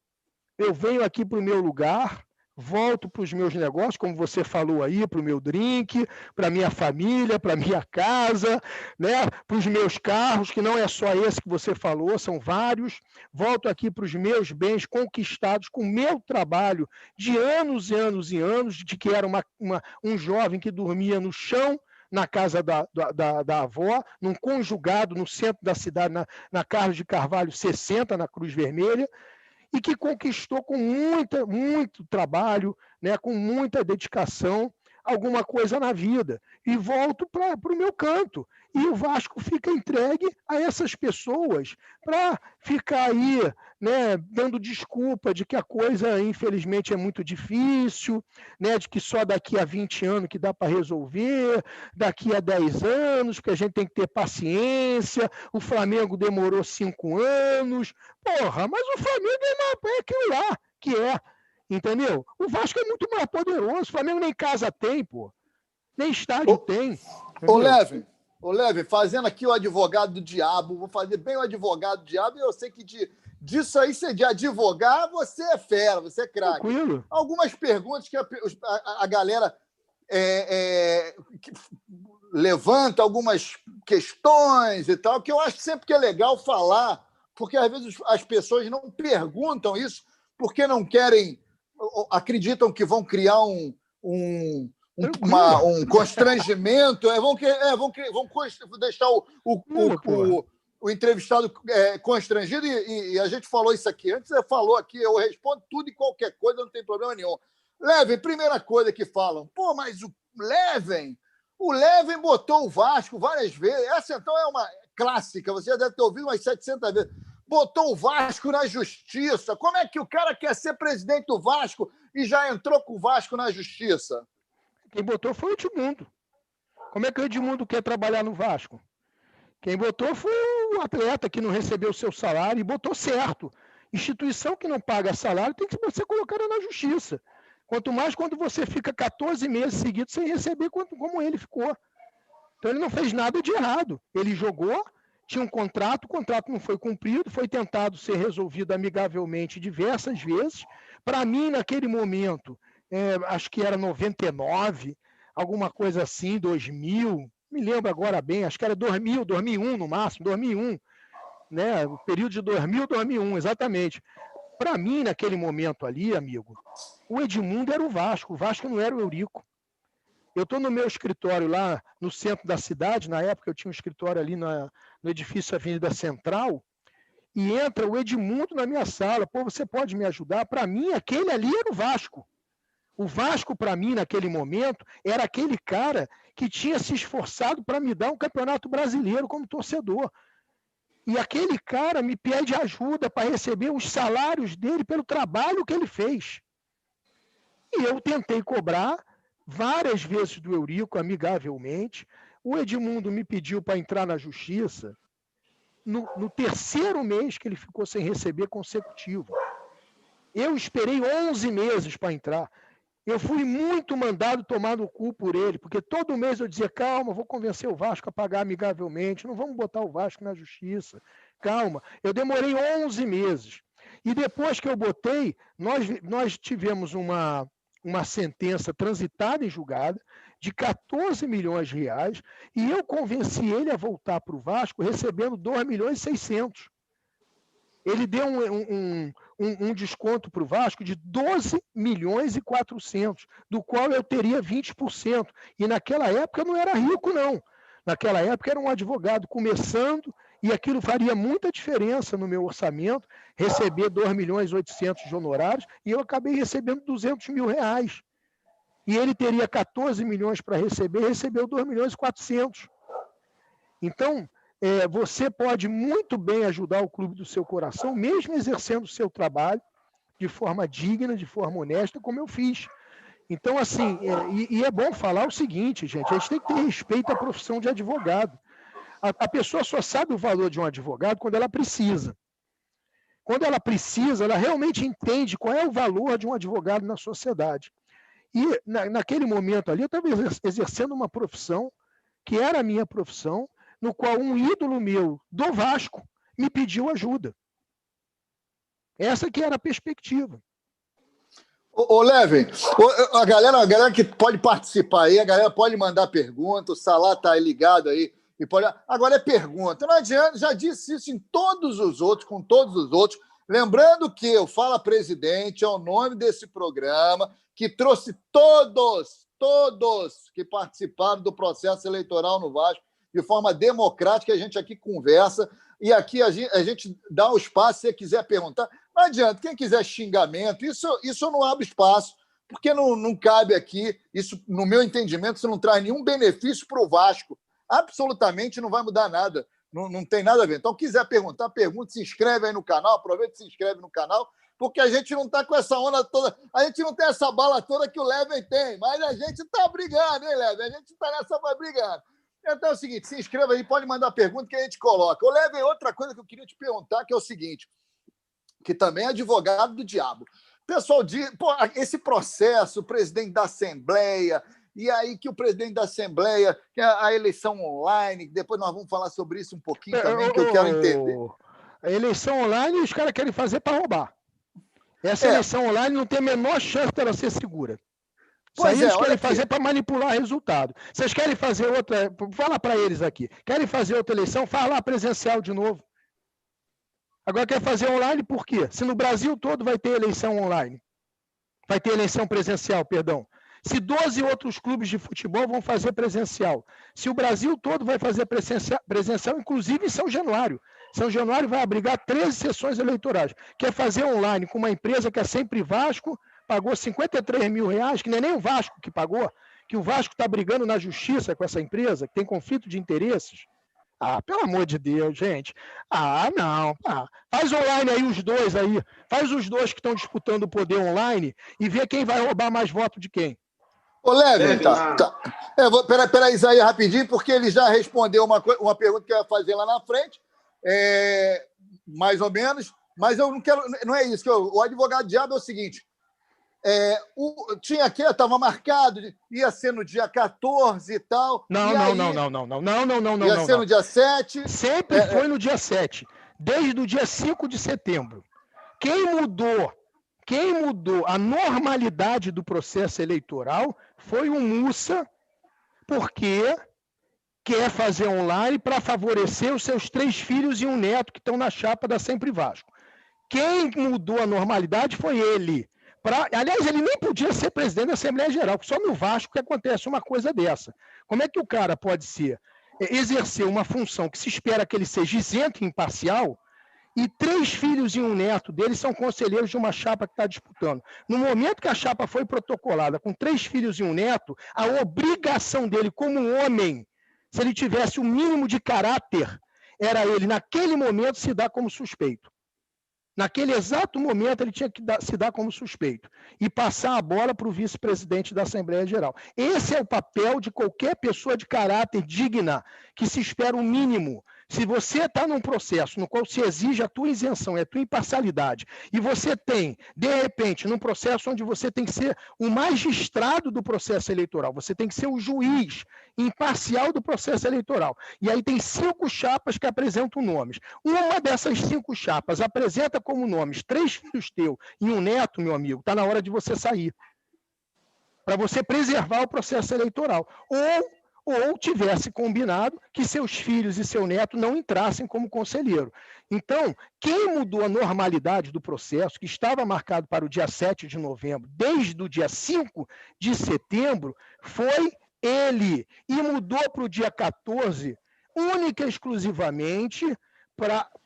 S3: eu venho aqui para o meu lugar, volto para os meus negócios, como você falou aí, para o meu drink, para a minha família, para a minha casa, né? Para os meus carros, que não é só esse que você falou, são vários. Volto aqui para os meus bens conquistados com o meu trabalho de anos e anos e anos, de que era um jovem que dormia no chão, na casa da avó, num conjugado no centro da cidade, na Carlos de Carvalho 60, na Cruz Vermelha, e que conquistou com muito trabalho, né, com muita dedicação, alguma coisa na vida. E volto para o meu canto. E o Vasco fica entregue a essas pessoas para ficar aí, né, dando desculpa de que a coisa, infelizmente, é muito difícil, né, de que só daqui a 20 anos que dá para resolver, daqui a 10 anos, que a gente tem que ter paciência, o Flamengo demorou 5 anos. Porra, mas o Flamengo é aquilo lá que é. Entendeu? O Vasco é muito mais poderoso. O Flamengo nem casa tem, pô. Nem estádio tem.
S1: Ô, Leve, fazendo aqui o advogado do diabo, vou fazer bem o advogado do diabo, e eu sei que disso aí, de advogar, você é fera, você é craque.
S3: Tranquilo.
S1: Algumas perguntas que a galera levanta, algumas questões e tal, que eu acho sempre que é legal falar, porque às vezes as pessoas não perguntam isso porque não querem, acreditam que vão criar um constrangimento, vão deixar o entrevistado constrangido, e a gente falou isso aqui antes, você falou aqui, eu respondo tudo e qualquer coisa, não tem problema nenhum. Leven, primeira coisa que falam, pô, mas o Leven botou o Vasco várias vezes, essa então é uma clássica, você já deve ter ouvido umas 700 vezes, botou o Vasco na justiça. Como é que o cara quer ser presidente do Vasco e já entrou com o Vasco na justiça?
S3: Quem botou foi o Edmundo. Como é que o Edmundo quer trabalhar no Vasco? Quem botou foi o atleta que não recebeu o seu salário e botou certo. Instituição que não paga salário tem que ser colocada na justiça. Quanto mais quando você fica 14 meses seguidos sem receber, como ele ficou. Então, ele não fez nada de errado. Ele jogou, tinha um contrato, o contrato não foi cumprido, foi tentado ser resolvido amigavelmente diversas vezes. Para mim, naquele momento, acho que era 99, alguma coisa assim, 2000, me lembro agora bem, acho que era 2000, 2001 no máximo, 2001, né? O período de 2000, 2001, exatamente. Para mim, naquele momento ali, amigo, o Edmundo era o Vasco não era o Eurico. Eu estou no meu escritório lá no centro da cidade, na época eu tinha um escritório ali no edifício Avenida Central, e entra o Edmundo na minha sala. Pô, você pode me ajudar? Para mim, aquele ali era o Vasco. O Vasco, para mim, naquele momento, era aquele cara que tinha se esforçado para me dar um campeonato brasileiro como torcedor. E aquele cara me pede ajuda para receber os salários dele pelo trabalho que ele fez. E eu tentei cobrar várias vezes do Eurico, amigavelmente. O Edmundo me pediu para entrar na justiça no terceiro mês que ele ficou sem receber consecutivo. Eu esperei 11 meses para entrar. Eu fui muito mandado tomar no cu por ele, porque todo mês eu dizia, calma, vou convencer o Vasco a pagar amigavelmente, não vamos botar o Vasco na justiça, calma. Eu demorei 11 meses. E depois que eu botei, nós tivemos uma sentença transitada em julgada de 14 milhões de reais, e eu convenci ele a voltar para o Vasco recebendo 2 milhões e 600. Ele deu um desconto para o Vasco de 12 milhões e 400, do qual eu teria 20%. E naquela época eu não era rico, não. Naquela época era um advogado começando, e aquilo faria muita diferença no meu orçamento, receber 2 milhões e 800 de honorários, e eu acabei recebendo 200 mil reais. E ele teria 14 milhões para receber, recebeu 2 milhões e 400. Então, você pode muito bem ajudar o clube do seu coração, mesmo exercendo o seu trabalho de forma digna, de forma honesta, como eu fiz. Então, assim, é bom falar o seguinte, gente, a gente tem que ter respeito à profissão de advogado. A pessoa só sabe o valor de um advogado quando ela precisa. Quando ela precisa, ela realmente entende qual é o valor de um advogado na sociedade. E naquele momento ali, eu estava exercendo uma profissão que era a minha profissão, no qual um ídolo meu do Vasco me pediu ajuda. Essa que era a perspectiva.
S1: Ô Levin, a galera que pode participar aí, a galera pode mandar pergunta, o Salah tá aí ligado aí. E pode... Agora é pergunta. Não adianta, já disse isso em todos os outros, com todos os outros. Lembrando que o Fala Presidente é o nome desse programa que trouxe todos que participaram do processo eleitoral no Vasco de forma democrática. A gente aqui conversa e aqui a gente dá o espaço se você quiser perguntar. Não adianta, quem quiser xingamento, isso eu não abro espaço, porque não cabe aqui. Isso, no meu entendimento, isso não traz nenhum benefício para o Vasco. Absolutamente não vai mudar nada. Não tem nada a ver. Então, quiser perguntar, pergunta, se inscreve aí no canal, aproveita e se inscreve no canal, porque a gente não está com essa onda toda, a gente não tem essa bala toda que o Levin tem, mas a gente está brigando, hein, Levin? A gente está nessa brigando. Então é o seguinte, se inscreva aí, pode mandar pergunta que a gente coloca. Ô, Levin, outra coisa que eu queria te perguntar, que é o seguinte, que também é advogado do diabo. O pessoal diz, pô, esse processo, o presidente da Assembleia, e aí que o presidente da Assembleia, que é a eleição online, depois nós vamos falar sobre isso um pouquinho também, que eu quero entender.
S3: A eleição online os caras querem fazer para roubar. Essa eleição online não tem a menor chance dela ser segura. Isso aí eles querem fazer para manipular resultado. Vocês querem fazer outra... Fala para eles aqui. Querem fazer outra eleição? Faz lá presencial de novo. Agora quer fazer online por quê? Se no Brasil todo vai ter eleição online. Vai ter eleição presencial, perdão. Se 12 outros clubes de futebol vão fazer presencial. Se o Brasil todo vai fazer presencial, inclusive em São Januário. São Januário vai abrigar 13 sessões eleitorais. Quer fazer online com uma empresa que é sempre Vasco, pagou 53 mil reais, que não é nem o Vasco que pagou, que o Vasco está brigando na justiça com essa empresa, que tem conflito de interesses. Ah, pelo amor de Deus, gente. Ah, não. Ah, faz online aí os dois aí. Faz os dois que estão disputando o poder online e vê quem vai roubar mais voto de quem.
S1: Ô, Levin, peraí, Isaías, rapidinho, porque ele já respondeu uma pergunta que eu ia fazer lá na frente, mais ou menos, Mas eu não quero. Não é isso. O advogado diabo é o seguinte: tinha aqui, estava marcado, ia ser no dia 14 e tal.
S3: Não.
S1: Ia ser no dia 7.
S3: Sempre foi no dia 7, desde o dia 5 de setembro. Quem mudou a normalidade do processo eleitoral foi o Mussa, porque quer fazer online para favorecer os seus 3 filhos e um neto que estão na chapa da Sempre Vasco. Quem mudou a normalidade foi ele. Aliás, ele nem podia ser presidente da Assembleia Geral, porque só no Vasco que acontece uma coisa dessa. Como é que o cara pode exercer uma função que se espera que ele seja isento e imparcial, e 3 filhos e um neto dele são conselheiros de uma chapa que está disputando? No momento que a chapa foi protocolada com 3 filhos e um neto, a obrigação dele como homem, se ele tivesse o mínimo de caráter, era ele, naquele momento, se dar como suspeito. Naquele exato momento, ele tinha que se dar como suspeito e passar a bola para o vice-presidente da Assembleia Geral. Esse é o papel de qualquer pessoa de caráter digna, que se espera o mínimo. Se você está num processo no qual se exige a tua isenção e a tua imparcialidade, e você tem, de repente, num processo onde você tem que ser o magistrado do processo eleitoral, você tem que ser o juiz imparcial do processo eleitoral, e aí tem 5 chapas que apresentam nomes. Uma dessas 5 chapas apresenta como nomes 3 filhos teus e um neto, meu amigo, está na hora de você sair, para você preservar o processo eleitoral. Ou tivesse combinado que seus filhos e seu neto não entrassem como conselheiro. Então, quem mudou a normalidade do processo, que estava marcado para o dia 7 de novembro, desde o dia 5 de setembro, foi ele. E mudou para o dia 14, única e exclusivamente,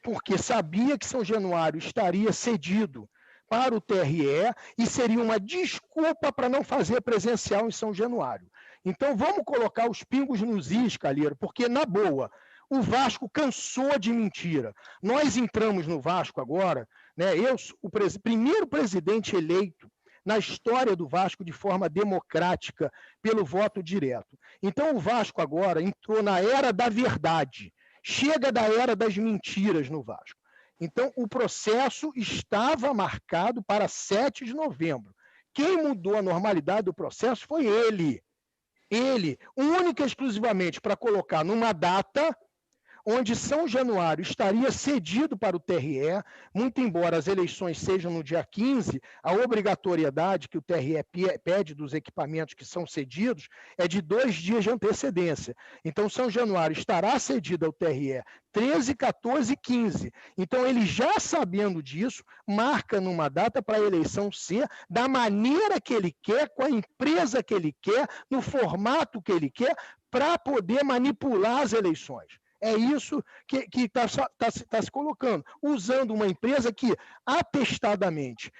S3: porque sabia que São Januário estaria cedido para o TRE e seria uma desculpa para não fazer presencial em São Januário. Então, vamos colocar os pingos nos is, Calheiro, porque, na boa, o Vasco cansou de mentira. Nós entramos no Vasco agora, né? Eu sou o primeiro presidente eleito na história do Vasco de forma democrática pelo voto direto. Então, o Vasco agora entrou na era da verdade. Chega da era das mentiras no Vasco. Então, o processo estava marcado para 7 de novembro. Quem mudou a normalidade do processo foi ele. Ele, única e exclusivamente para colocar numa data onde São Januário estaria cedido para o TRE, muito embora as eleições sejam no dia 15, a obrigatoriedade que o TRE pede dos equipamentos que são cedidos é de 2 dias de antecedência. Então, São Januário estará cedido ao TRE 13, 14 e 15. Então, ele já sabendo disso, marca numa data para a eleição ser da maneira que ele quer, com a empresa que ele quer, no formato que ele quer, para poder manipular as eleições. É isso que está se colocando, usando uma empresa que, atestadamente,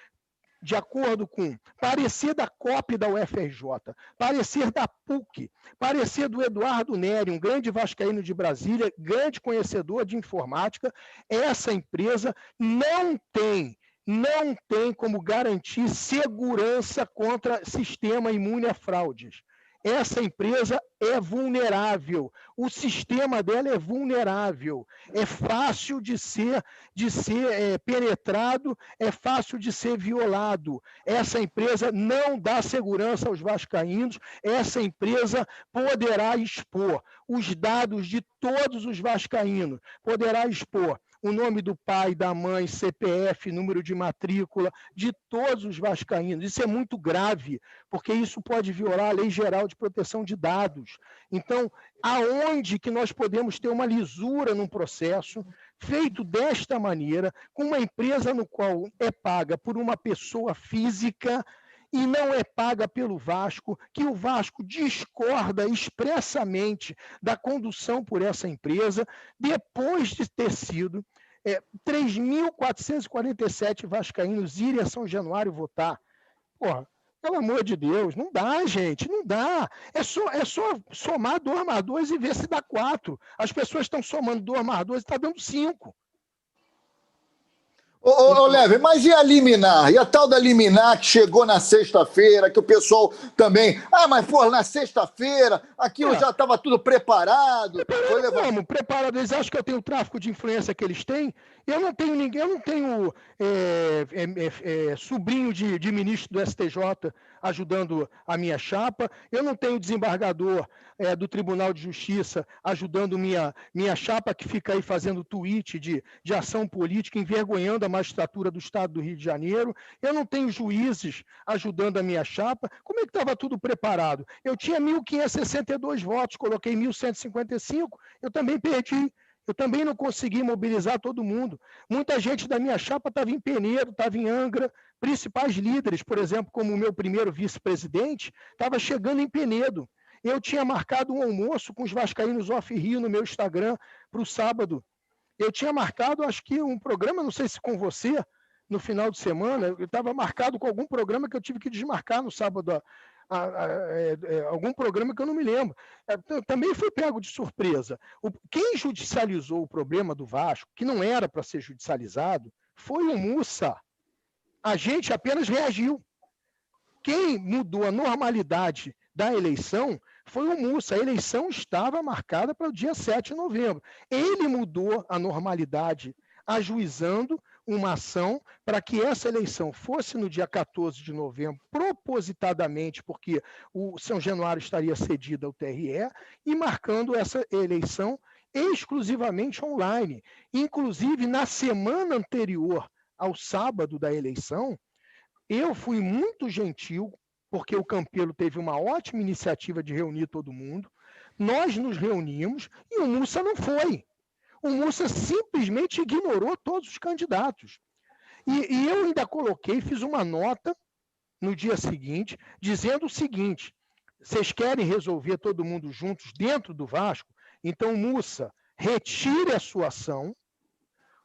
S3: de acordo com parecer da COP da UFRJ, parecer da PUC, parecer do Eduardo Neri, um grande vascaíno de Brasília, grande conhecedor de informática, essa empresa não tem como garantir segurança contra sistema imune a fraudes. Essa empresa é vulnerável, o sistema dela é vulnerável, é fácil de ser penetrado, é fácil de ser violado. Essa empresa não dá segurança aos vascaínos, essa empresa poderá expor os dados de todos os vascaínos, poderá expor o nome do pai, da mãe, CPF, número de matrícula, de todos os vascaínos. Isso é muito grave, porque isso pode violar a Lei Geral de Proteção de Dados. Então, aonde que nós podemos ter uma lisura num processo feito desta maneira, com uma empresa no qual é paga por uma pessoa física e não é paga pelo Vasco, que o Vasco discorda expressamente da condução por essa empresa, depois de ter sido 3.447 vascaínos irem a São Januário votar. Porra, pelo amor de Deus, não dá, gente, não dá. É só somar 2 mais 2 e ver se dá 4. As pessoas estão somando 2 mais 2 e está dando 5.
S1: Ô, Leve, mas e a liminar? E a tal da liminar que chegou na sexta-feira, que o pessoal também... mas, pô, na sexta-feira, aquilo já estava tudo preparado.
S3: Preparado? Eles acham que eu tenho o tráfico de influência que eles têm? Eu não tenho ninguém, eu não tenho sobrinho de ministro do STJ ajudando a minha chapa, eu não tenho desembargador do Tribunal de Justiça ajudando minha chapa, que fica aí fazendo tweet de ação política, envergonhando a magistratura do Estado do Rio de Janeiro, eu não tenho juízes ajudando a minha chapa. Como é que estava tudo preparado? Eu tinha 1.562 votos, coloquei 1.155, eu também perdi. Eu também não consegui mobilizar todo mundo. Muita gente da minha chapa estava em Penedo, estava em Angra. Principais líderes, por exemplo, como o meu primeiro vice-presidente, estava chegando em Penedo. Eu tinha marcado um almoço com os vascaínos off-Rio no meu Instagram para o sábado. Eu tinha marcado, acho que um programa, não sei se com você, no final de semana, eu estava marcado com algum programa que eu tive que desmarcar no sábado, algum programa que eu não me lembro. Também fui pego de surpresa. Quem judicializou o problema do Vasco, que não era para ser judicializado, foi o Mussa. A gente apenas reagiu. Quem mudou a normalidade da eleição foi o Mussa. A eleição estava marcada para o dia 7 de novembro. Ele mudou a normalidade, ajuizando uma ação para que essa eleição fosse no dia 14 de novembro, propositadamente, porque o São Januário estaria cedido ao TRE, e marcando essa eleição exclusivamente online. Inclusive, na semana anterior ao sábado da eleição, eu fui muito gentil, porque o Campelo teve uma ótima iniciativa de reunir todo mundo. Nós nos reunimos e o Mussa não foi. O Mussa simplesmente ignorou todos os candidatos. E eu ainda coloquei, fiz uma nota no dia seguinte, dizendo o seguinte: vocês querem resolver todo mundo juntos dentro do Vasco? Então, Mussa, retire a sua ação,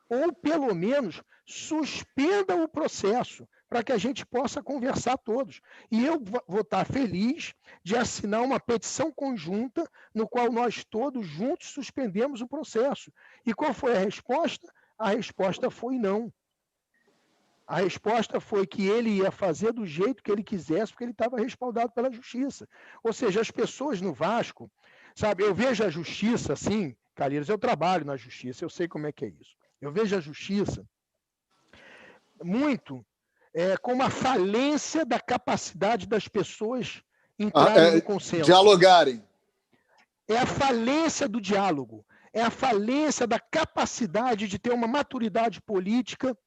S3: ou pelo menos suspenda o processo, para que a gente possa conversar todos. E eu vou estar feliz de assinar uma petição conjunta no qual nós todos juntos suspendemos o processo. E qual foi a resposta? A resposta foi não. A resposta foi que ele ia fazer do jeito que ele quisesse, porque ele estava respaldado pela justiça. Ou seja, as pessoas no Vasco, sabe, eu vejo a justiça assim, Calheiros, eu trabalho na justiça, eu sei como é que é isso. Eu vejo a justiça muito como a falência da capacidade das pessoas entrarem no consenso.
S1: Dialogarem.
S3: É a falência do diálogo, é a falência da capacidade de ter uma maturidade política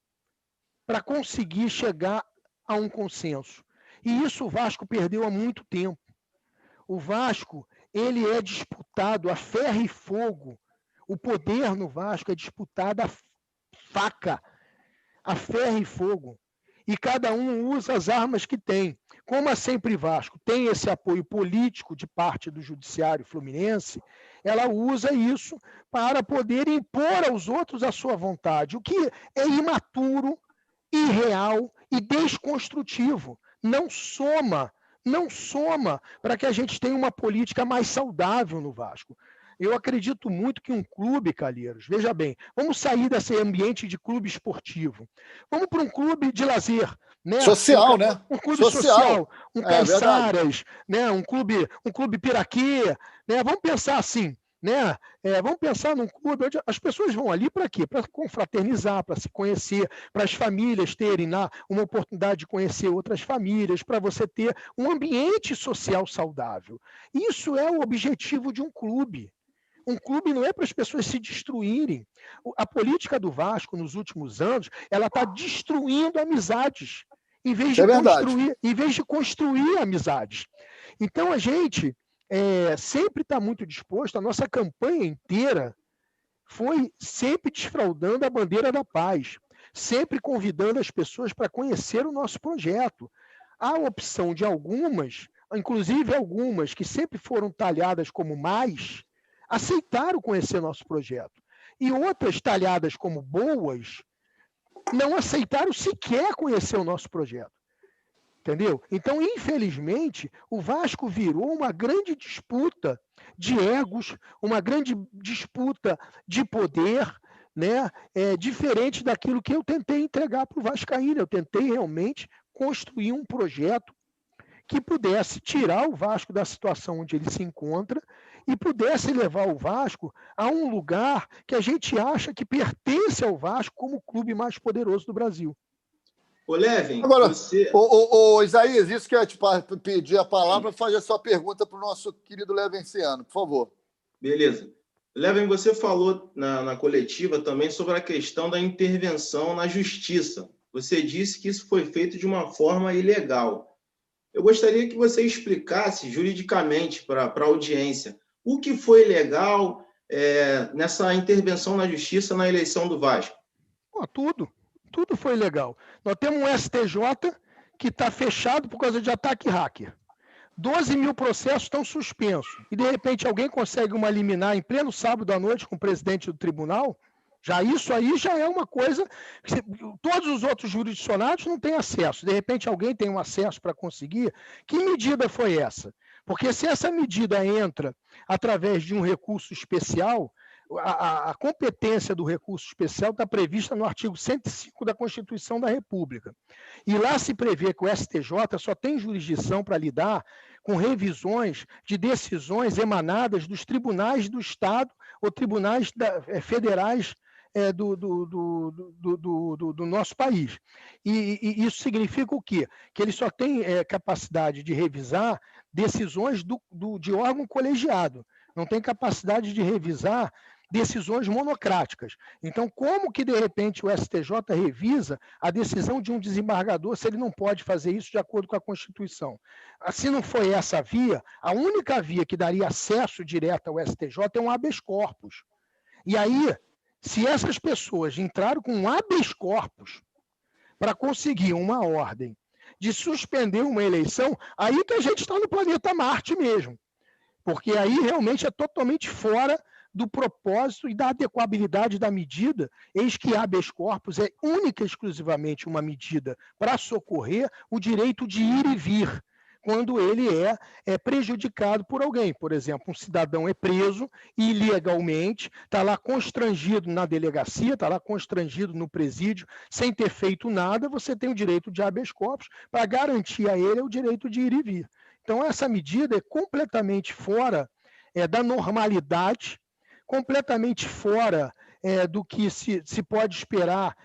S3: para conseguir chegar a um consenso. E isso o Vasco perdeu há muito tempo. O Vasco, ele é disputado a ferro e fogo. O poder no Vasco é disputado a faca, a ferro e fogo. E cada um usa as armas que tem. Como a Sempre Vasco tem esse apoio político de parte do Judiciário Fluminense, ela usa isso para poder impor aos outros a sua vontade, o que é imaturo, irreal e desconstrutivo. Não soma para que a gente tenha uma política mais saudável no Vasco. Eu acredito muito que um clube, Calheiros, veja bem, vamos sair desse ambiente de clube esportivo. Vamos para um clube de lazer. Né?
S1: Social, né?
S3: Um clube social, um Caiçaras, né? um clube Piraquê. Né? Vamos pensar assim, né? Vamos pensar num clube onde as pessoas vão ali para quê? Para confraternizar, para se conhecer, para as famílias terem uma oportunidade de conhecer outras famílias, para você ter um ambiente social saudável. Isso é o objetivo de um clube. Um clube não é para as pessoas se destruírem. A política do Vasco, nos últimos anos, ela está destruindo amizades, em vez de construir amizades. Então, a gente sempre está muito disposto, a nossa campanha inteira foi sempre desfraudando a bandeira da paz, sempre convidando as pessoas para conhecer o nosso projeto. A opção de algumas, inclusive algumas que sempre foram talhadas como mais, aceitaram conhecer nosso projeto. E outras talhadas como boas, não aceitaram sequer conhecer o nosso projeto. Entendeu? Então, infelizmente, o Vasco virou uma grande disputa de egos, uma grande disputa de poder, né? Diferente daquilo que eu tentei entregar para o Vascaíno. Eu tentei realmente construir um projeto que pudesse tirar o Vasco da situação onde ele se encontra e pudesse levar o Vasco a um lugar que a gente acha que pertence ao Vasco como o clube mais poderoso do Brasil.
S2: Ô, Levin,
S1: Agora,
S2: você...
S1: Isaías, isso que eu ia te pedir a palavra para fazer a sua pergunta para o nosso querido Levenciano, por favor.
S2: Beleza. Levin, você falou na coletiva também sobre a questão da intervenção na justiça. Você disse que isso foi feito de uma forma ilegal. Eu gostaria que você explicasse juridicamente para a audiência o que foi ilegal nessa intervenção na justiça na eleição do Vasco.
S3: Tudo foi ilegal. Nós temos um STJ que está fechado por causa de ataque hacker. 12 mil processos estão suspensos. E, de repente, alguém consegue uma liminar em pleno sábado à noite com o presidente do tribunal? Isso aí já é uma coisa que todos os outros jurisdicionados não têm acesso. De repente, alguém tem um acesso para conseguir. Que medida foi essa? Porque se essa medida entra através de um recurso especial, a competência do recurso especial está prevista no artigo 105 da Constituição da República. E lá se prevê que o STJ só tem jurisdição para lidar com revisões de decisões emanadas dos tribunais do Estado ou tribunais federais do nosso país. E isso significa o quê? Que ele só tem capacidade de revisar decisões de órgão colegiado, não tem capacidade de revisar decisões monocráticas. Então, como que, de repente, o STJ revisa a decisão de um desembargador se ele não pode fazer isso de acordo com a Constituição? Se não foi essa via, a única via que daria acesso direto ao STJ é um habeas corpus. E aí, se essas pessoas entraram com um habeas corpus para conseguir uma ordem de suspender uma eleição, aí que a gente está no planeta Marte mesmo. Porque aí realmente é totalmente fora do propósito e da adequabilidade da medida, eis que habeas corpus é única e exclusivamente uma medida para socorrer o direito de ir e vir, quando ele é prejudicado por alguém. Por exemplo, um cidadão é preso ilegalmente, está lá constrangido na delegacia, está lá constrangido no presídio, sem ter feito nada, você tem o direito de habeas corpus para garantir a ele o direito de ir e vir. Então, essa medida é completamente fora da normalidade, completamente fora do que se pode esperar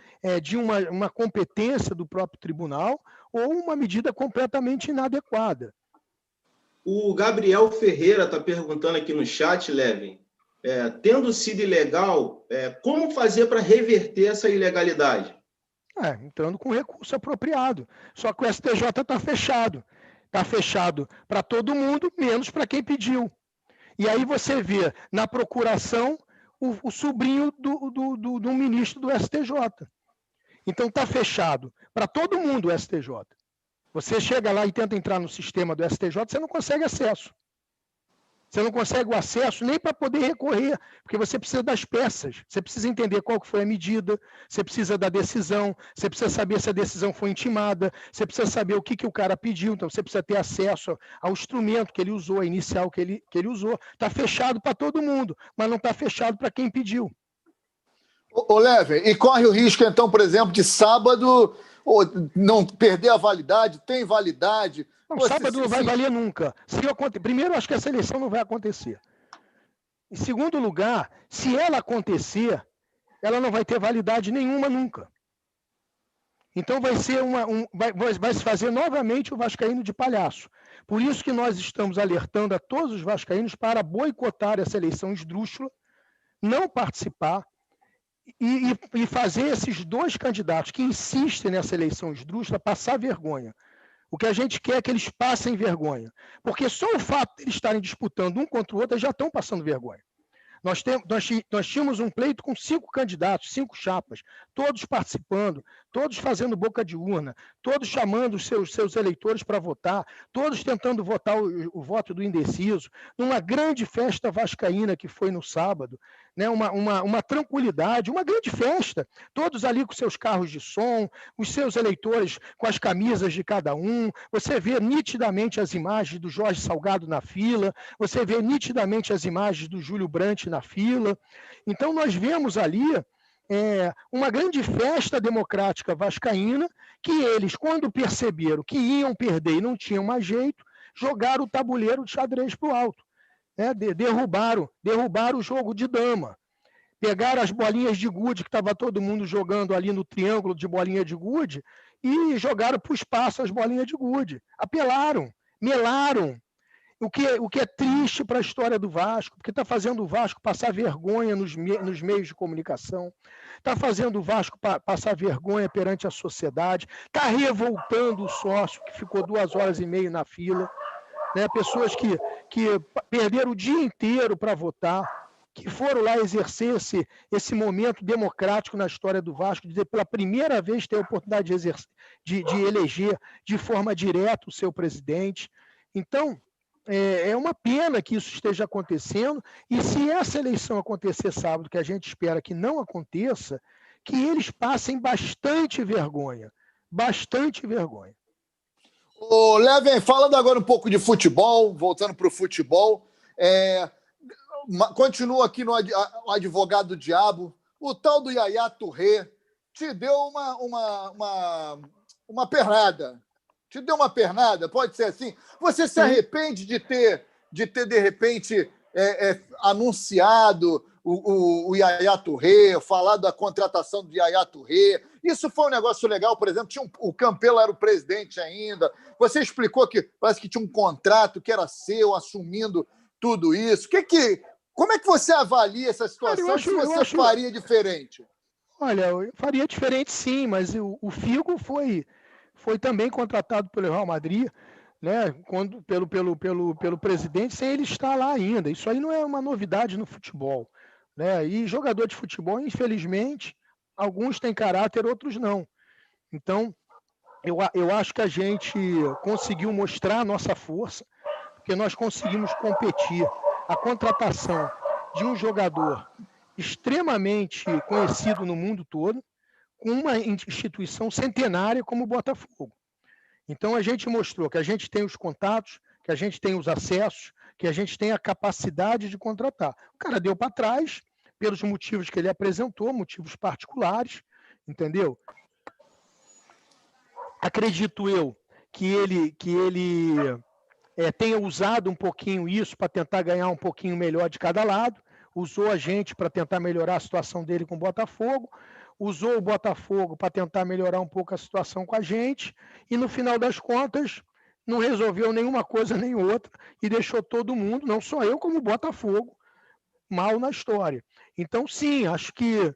S3: de uma competência do próprio tribunal ou uma medida completamente inadequada.
S2: O Gabriel Ferreira está perguntando aqui no chat, Levin, tendo sido ilegal, como fazer para reverter essa ilegalidade?
S3: Entrando com recurso apropriado. Só que o STJ está fechado. Está fechado para todo mundo, menos para quem pediu. E aí você vê na procuração o sobrinho do ministro do STJ. Então está fechado para todo mundo o STJ. Você chega lá e tenta entrar no sistema do STJ, você não consegue acesso. Você não consegue o acesso nem para poder recorrer, porque você precisa das peças, você precisa entender qual que foi a medida, você precisa da decisão, você precisa saber se a decisão foi intimada, você precisa saber o que o cara pediu, então você precisa ter acesso ao instrumento que ele usou, a inicial que ele usou. Está fechado para todo mundo, mas não está fechado para quem pediu.
S1: Ô, Leve, e corre o risco, então, por exemplo, de sábado não perder a validade, tem validade...
S3: Não, sábado não vai valer nunca. Primeiro, acho que essa eleição não vai acontecer. Em segundo lugar, se ela acontecer, ela não vai ter validade nenhuma nunca. Então vai ser vai se fazer novamente o vascaíno de palhaço. Por isso que nós estamos alertando a todos os vascaínos para boicotar essa eleição esdrúxula, não participar e fazer esses dois candidatos que insistem nessa eleição esdrúxula passar vergonha. O que a gente quer é que eles passem vergonha. Porque só o fato de eles estarem disputando um contra o outro, eles já estão passando vergonha. Nós tínhamos um pleito com 5 candidatos, 5 chapas, todos participando, todos fazendo boca de urna, todos chamando os seus eleitores para votar, todos tentando votar o voto do indeciso, numa grande festa vascaína que foi no sábado, né? uma tranquilidade, uma grande festa, todos ali com seus carros de som, os seus eleitores com as camisas de cada um, você vê nitidamente as imagens do Jorge Salgado na fila, você vê nitidamente as imagens do Júlio Brandt na fila. Então nós vemos ali uma grande festa democrática vascaína que eles, quando perceberam que iam perder e não tinham mais jeito, jogaram o tabuleiro de xadrez para o alto. né? Derrubaram o jogo de dama. Pegaram as bolinhas de gude, que estava todo mundo jogando ali no triângulo de bolinha de gude, e jogaram para o espaço as bolinhas de gude. Apelaram, melaram. O que é triste para a história do Vasco, porque está fazendo o Vasco passar vergonha nos meios de comunicação, está fazendo o Vasco passar vergonha perante a sociedade, está revoltando o sócio que ficou 2h30 na fila, né? Pessoas que perderam o dia inteiro para votar, que foram lá exercer esse momento democrático na história do Vasco, de pela primeira vez ter a oportunidade de eleger de forma direta o seu presidente. Então, é uma pena que isso esteja acontecendo, e se essa eleição acontecer sábado, que a gente espera que não aconteça, que eles passem bastante vergonha. Bastante vergonha.
S1: Ô, Leven, falando agora um pouco de futebol, voltando para o futebol, continua aqui no advogado do diabo, o tal do Yaya Touré te deu uma pernada. Te deu uma pernada, pode ser assim? Você se arrepende de ter de repente, anunciado o Yaya Touré, falado da contratação do Yaya Touré? Isso foi um negócio legal, por exemplo, o Campelo era o presidente ainda, você explicou que parece que tinha um contrato que era seu, assumindo tudo isso. Como é que você avalia essa situação? Se você faria diferente?
S3: Olha, eu faria diferente sim, mas o Figo foi também contratado pelo Real Madrid, né, pelo presidente, sem ele estar lá ainda. Isso aí não é uma novidade no futebol, né? E jogador de futebol, infelizmente, alguns têm caráter, outros não. Então, eu acho que a gente conseguiu mostrar a nossa força, porque nós conseguimos competir. A contratação de um jogador extremamente conhecido no mundo todo, com uma instituição centenária como o Botafogo. Então, a gente mostrou que a gente tem os contatos, que a gente tem os acessos, que a gente tem a capacidade de contratar. O cara deu para trás, pelos motivos que ele apresentou, motivos particulares, entendeu? Acredito eu que ele tenha usado um pouquinho isso para tentar ganhar um pouquinho melhor de cada lado, usou a gente para tentar melhorar a situação dele com o Botafogo, usou o Botafogo para tentar melhorar um pouco a situação com a gente, e no final das contas não resolveu nenhuma coisa nem outra, e deixou todo mundo, não só eu como o Botafogo, mal na história. Então sim, acho que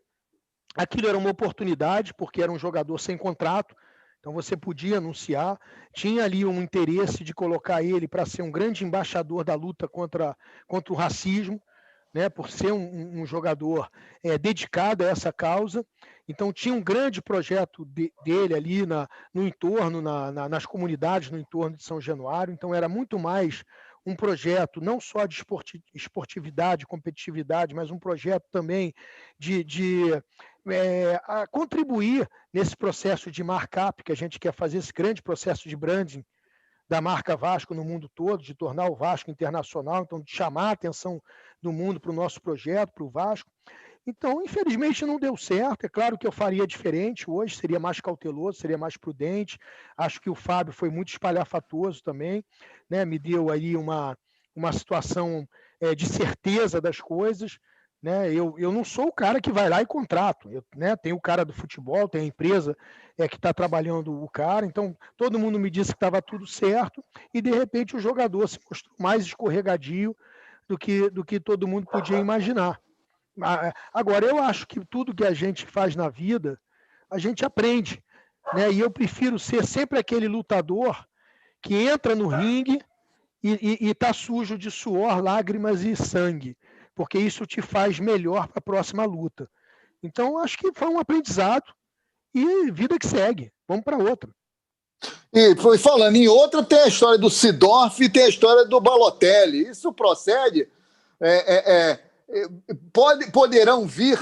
S3: aquilo era uma oportunidade, porque era um jogador sem contrato, então você podia anunciar, tinha ali um interesse de colocar ele para ser um grande embaixador da luta contra o racismo, né, por ser um jogador dedicado a essa causa. Então tinha um grande projeto dele ali no entorno, nas comunidades no entorno de São Januário. Então era muito mais um projeto não só de esportividade, competitividade, mas um projeto também a contribuir nesse processo de markup que a gente quer fazer, esse grande processo de branding da marca Vasco no mundo todo, de tornar o Vasco internacional, então de chamar a atenção do mundo para o nosso projeto, para o Vasco. Então, infelizmente, não deu certo. É claro que eu faria diferente hoje, seria mais cauteloso, seria mais prudente. Acho que o Fábio foi muito espalhafatoso também, né? Me deu aí uma situação de certeza das coisas. Né? Eu não sou o cara que vai lá e contrato, né? Tem o cara do futebol, tem a empresa que está trabalhando o cara, então todo mundo me disse que estava tudo certo, e de repente o jogador se mostrou mais escorregadio do que todo mundo podia imaginar. Agora, eu acho que tudo que a gente faz na vida, a gente aprende, né? E eu prefiro ser sempre aquele lutador que entra no ringue e está sujo de suor, lágrimas e sangue, porque isso te faz melhor para a próxima luta. Então, acho que foi um aprendizado e vida que segue. Vamos para outra.
S1: E foi falando em outra, tem a história do Seedorf e tem a história do Balotelli. Isso procede? Poderão vir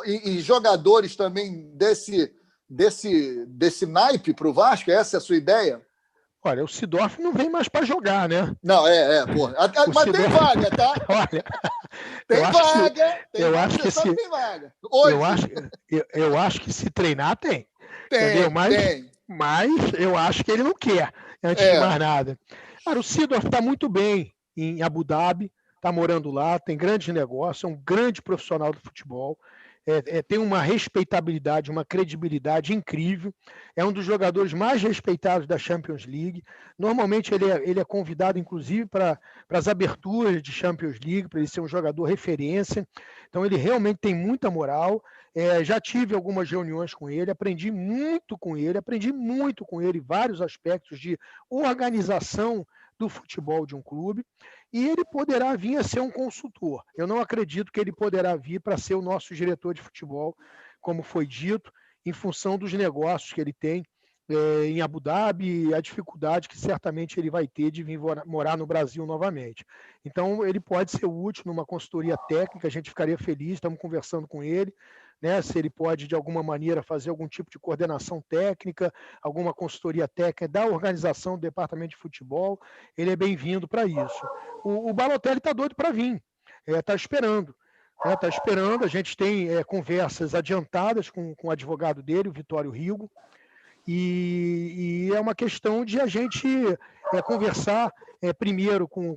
S1: e jogadores também desse naipe para o Vasco? Essa é a sua ideia?
S3: Olha, o Seedorf não vem mais para jogar, né?
S1: Não, pô. Mas
S3: Seedorf...
S1: tem vaga, tá?
S3: Olha,
S1: tem vaga.
S3: Eu acho que se...
S1: tem vaga. Hoje.
S3: Eu acho que se treinar tem.
S1: Tem,
S3: entendeu? Mas eu acho que ele não quer, antes de mais nada. Cara, o Seedorf está muito bem em Abu Dhabi, está morando lá, tem grandes negócios, é um grande profissional do futebol, tem uma respeitabilidade, uma credibilidade incrível, é um dos jogadores mais respeitados da Champions League. Normalmente ele é convidado, inclusive, para as aberturas de Champions League, para ele ser um jogador referência. Então ele realmente tem muita moral. Já tive algumas reuniões com ele, aprendi muito com ele, vários aspectos de organização do futebol de um clube, e ele poderá vir a ser um consultor. Eu não acredito que ele poderá vir para ser o nosso diretor de futebol, como foi dito, em função dos negócios que ele tem em Abu Dhabi, a dificuldade que certamente ele vai ter de vir morar no Brasil novamente. Então, ele pode ser útil numa consultoria técnica, a gente ficaria feliz, estamos conversando com ele, né, se ele pode, de alguma maneira, fazer algum tipo de coordenação técnica, alguma consultoria técnica da organização do departamento de futebol, ele é bem-vindo para isso. O Balotelli está doido para vir, está esperando. Está esperando, a gente tem conversas adiantadas com o advogado dele, o Vitório Rigo, e é uma questão de a gente conversar primeiro com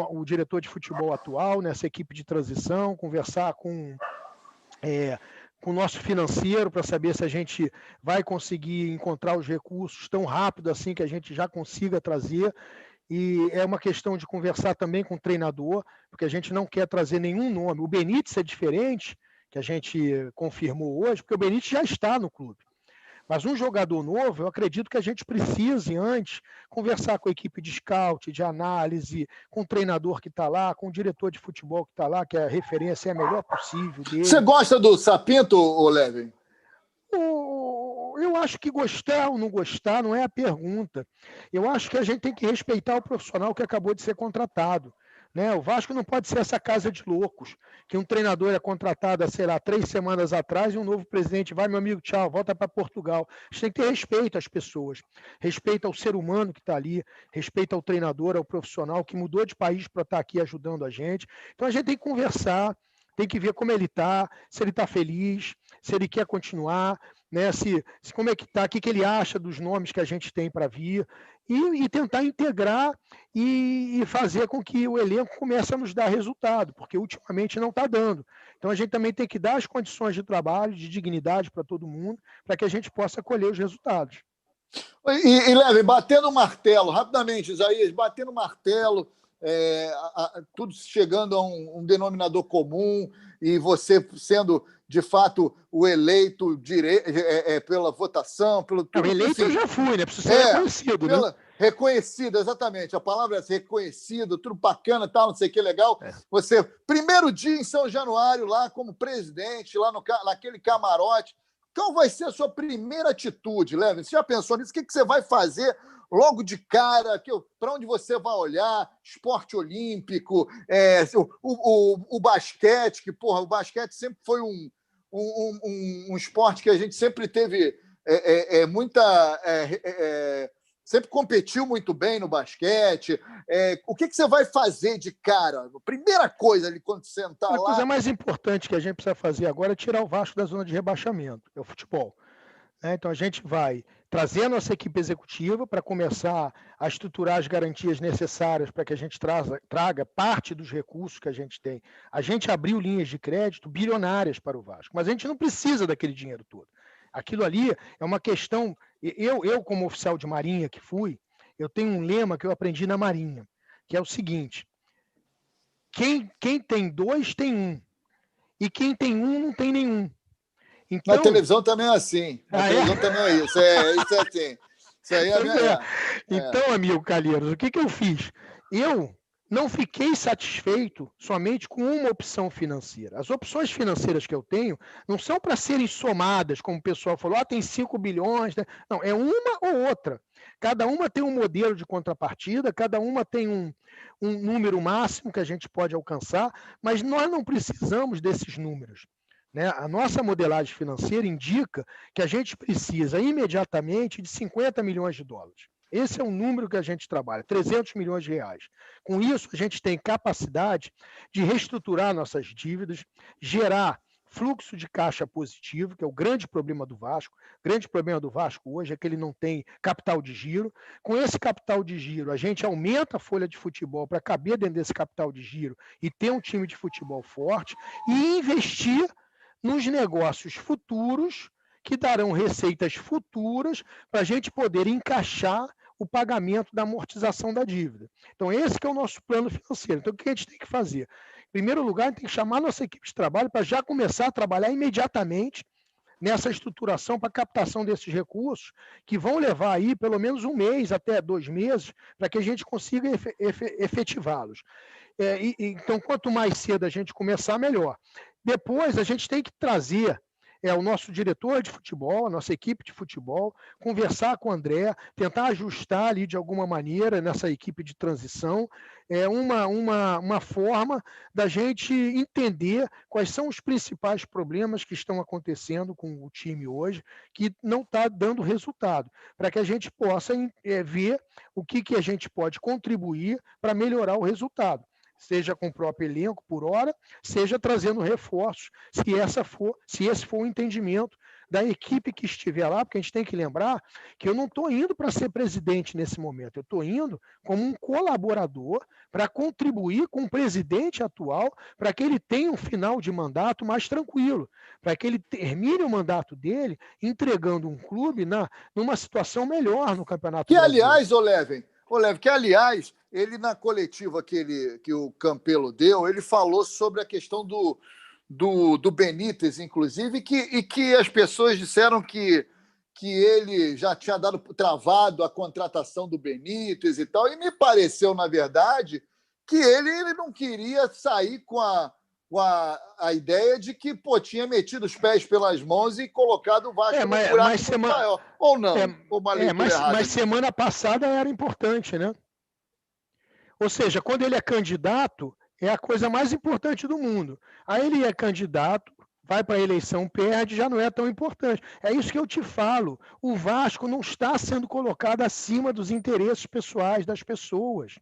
S3: o diretor de futebol atual, nessa equipe de transição, conversar com o nosso financeiro para saber se a gente vai conseguir encontrar os recursos tão rápido assim que a gente já consiga trazer. E é uma questão de conversar também com o treinador, porque a gente não quer trazer nenhum nome. O Benítez é diferente, que a gente confirmou hoje, porque o Benítez já está no clube. Mas um jogador novo, eu acredito que a gente precise antes conversar com a equipe de scout, de análise, com o treinador que está lá, com o diretor de futebol que está lá, que a referência é a melhor possível dele.
S1: Você gosta do Sapinto, Levin?
S3: Eu acho que gostar ou não gostar não é a pergunta. Eu acho que a gente tem que respeitar o profissional que acabou de ser contratado. Né? O Vasco não pode ser essa casa de loucos, que um treinador é contratado, sei lá, 3 semanas atrás e um novo presidente vai, meu amigo, tchau, volta para Portugal. A gente tem que ter respeito às pessoas, respeito ao ser humano que está ali, respeito ao treinador, ao profissional que mudou de país para estar aqui ajudando a gente. Então a gente tem que conversar, tem que ver como ele está, se ele está feliz, se ele quer continuar, né? Se como é que está, o que ele acha dos nomes que a gente tem para vir, e tentar integrar e fazer com que o elenco comece a nos dar resultado, porque ultimamente não está dando. Então a gente também tem que dar as condições de trabalho, de dignidade para todo mundo, para que a gente possa colher os resultados.
S1: E Levin, batendo o martelo, rapidamente, Isaías, batendo o martelo, tudo chegando a um denominador comum, e você sendo, de fato, o eleito pela votação, pelo tudo.
S3: Não, eleito eu já fui, né? Preciso ser reconhecido, né?
S1: Reconhecido, exatamente. A palavra é reconhecido, tudo bacana, tal, não sei o que, legal. Você, primeiro dia em São Januário, lá como presidente, lá naquele camarote. Qual vai ser a sua primeira atitude, Levin? Você já pensou nisso? O que você vai fazer logo de cara? Para onde você vai olhar? Esporte olímpico, o basquete, que, porra, o basquete sempre foi um esporte que a gente sempre teve sempre competiu muito bem no basquete. O que você vai fazer de cara? Primeira coisa ali, quando você sentar lá...
S3: A coisa mais importante que a gente precisa fazer agora é tirar o Vasco da zona de rebaixamento, é o futebol. Então a gente vai trazer a nossa equipe executiva para começar a estruturar as garantias necessárias para que a gente traga parte dos recursos que a gente tem. A gente abriu linhas de crédito bilionárias para o Vasco, mas a gente não precisa daquele dinheiro todo. Aquilo ali é uma questão... Eu, como oficial de marinha que fui, eu tenho um lema que eu aprendi na marinha, que é o seguinte: quem tem 2 tem 1, e quem tem 1 não tem nenhum. Então...
S1: Na televisão também é assim. Televisão também é isso. Isso é assim. Isso aí
S3: Então, amigo Calheiros, o que eu fiz? Eu não fiquei satisfeito somente com uma opção financeira. As opções financeiras que eu tenho não são para serem somadas, como o pessoal falou, tem 5 bilhões. Né? Não, é uma ou outra. Cada uma tem um modelo de contrapartida, cada uma tem um número máximo que a gente pode alcançar, mas nós não precisamos desses números. Né? A nossa modelagem financeira indica que a gente precisa imediatamente de 50 milhões de dólares. Esse é o número que a gente trabalha, 300 milhões de reais. Com isso, a gente tem capacidade de reestruturar nossas dívidas, gerar fluxo de caixa positivo, que é o grande problema do Vasco. O grande problema do Vasco hoje é que ele não tem capital de giro. Com esse capital de giro, a gente aumenta a folha de futebol para caber dentro desse capital de giro e ter um time de futebol forte e investir nos negócios futuros que darão receitas futuras para a gente poder encaixar o pagamento da amortização da dívida. Então, esse que é o nosso plano financeiro. Então, o que a gente tem que fazer? Em primeiro lugar, a gente tem que chamar a nossa equipe de trabalho para já começar a trabalhar imediatamente nessa estruturação para a captação desses recursos, que vão levar aí pelo menos 1 mês até 2 meses para que a gente consiga efetivá-los. Então, quanto mais cedo a gente começar, melhor. Depois, a gente tem que trazer o nosso diretor de futebol, a nossa equipe de futebol, conversar com o André, tentar ajustar ali de alguma maneira nessa equipe de transição, uma forma da gente entender quais são os principais problemas que estão acontecendo com o time hoje, que não está dando resultado, para que a gente possa ver o que a gente pode contribuir para melhorar o resultado. Seja com o próprio elenco por hora, seja trazendo reforços, se esse for o entendimento da equipe que estiver lá, porque a gente tem que lembrar que eu não estou indo para ser presidente nesse momento, eu estou indo como um colaborador para contribuir com o presidente atual, para que ele tenha um final de mandato mais tranquilo, para que ele termine o mandato dele entregando um clube numa situação melhor no Campeonato Brasileiro.
S1: Aliás, Leve, ele na coletiva que o Campelo deu, ele falou sobre a questão do Benítez, inclusive, e que as pessoas disseram que ele já tinha travado a contratação do Benítez e tal, e me pareceu, na verdade, que ele não queria sair com a ideia de que tinha metido os pés pelas mãos e colocado o Vasco no buraco maior. Ou não?
S3: Mas semana passada era importante, né? Ou seja, quando ele é candidato, é a coisa mais importante do mundo. Aí ele é candidato, vai para a eleição, perde, já não é tão importante. É isso que eu te falo. O Vasco não está sendo colocado acima dos interesses pessoais das pessoas,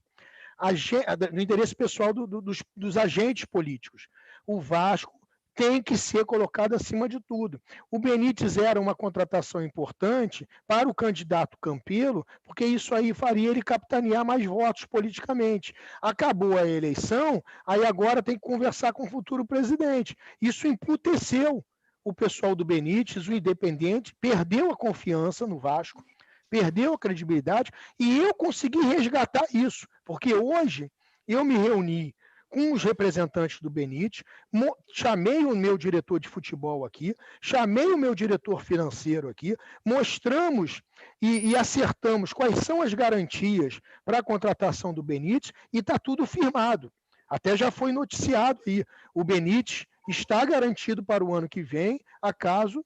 S3: do interesse pessoal dos agentes políticos. O Vasco tem que ser colocado acima de tudo. O Benítez era uma contratação importante para o candidato Campelo, porque isso aí faria ele capitanear mais votos politicamente. Acabou a eleição, aí agora tem que conversar com o futuro presidente. Isso emputeceu o pessoal do Benítez, o Independente, perdeu a confiança no Vasco, perdeu a credibilidade, e eu consegui resgatar isso, porque hoje eu me reuni com os representantes do Benítez, chamei o meu diretor de futebol aqui, chamei o meu diretor financeiro aqui, mostramos e acertamos quais são as garantias para a contratação do Benítez e está tudo firmado. Até já foi noticiado aí. O Benítez está garantido para o ano que vem, acaso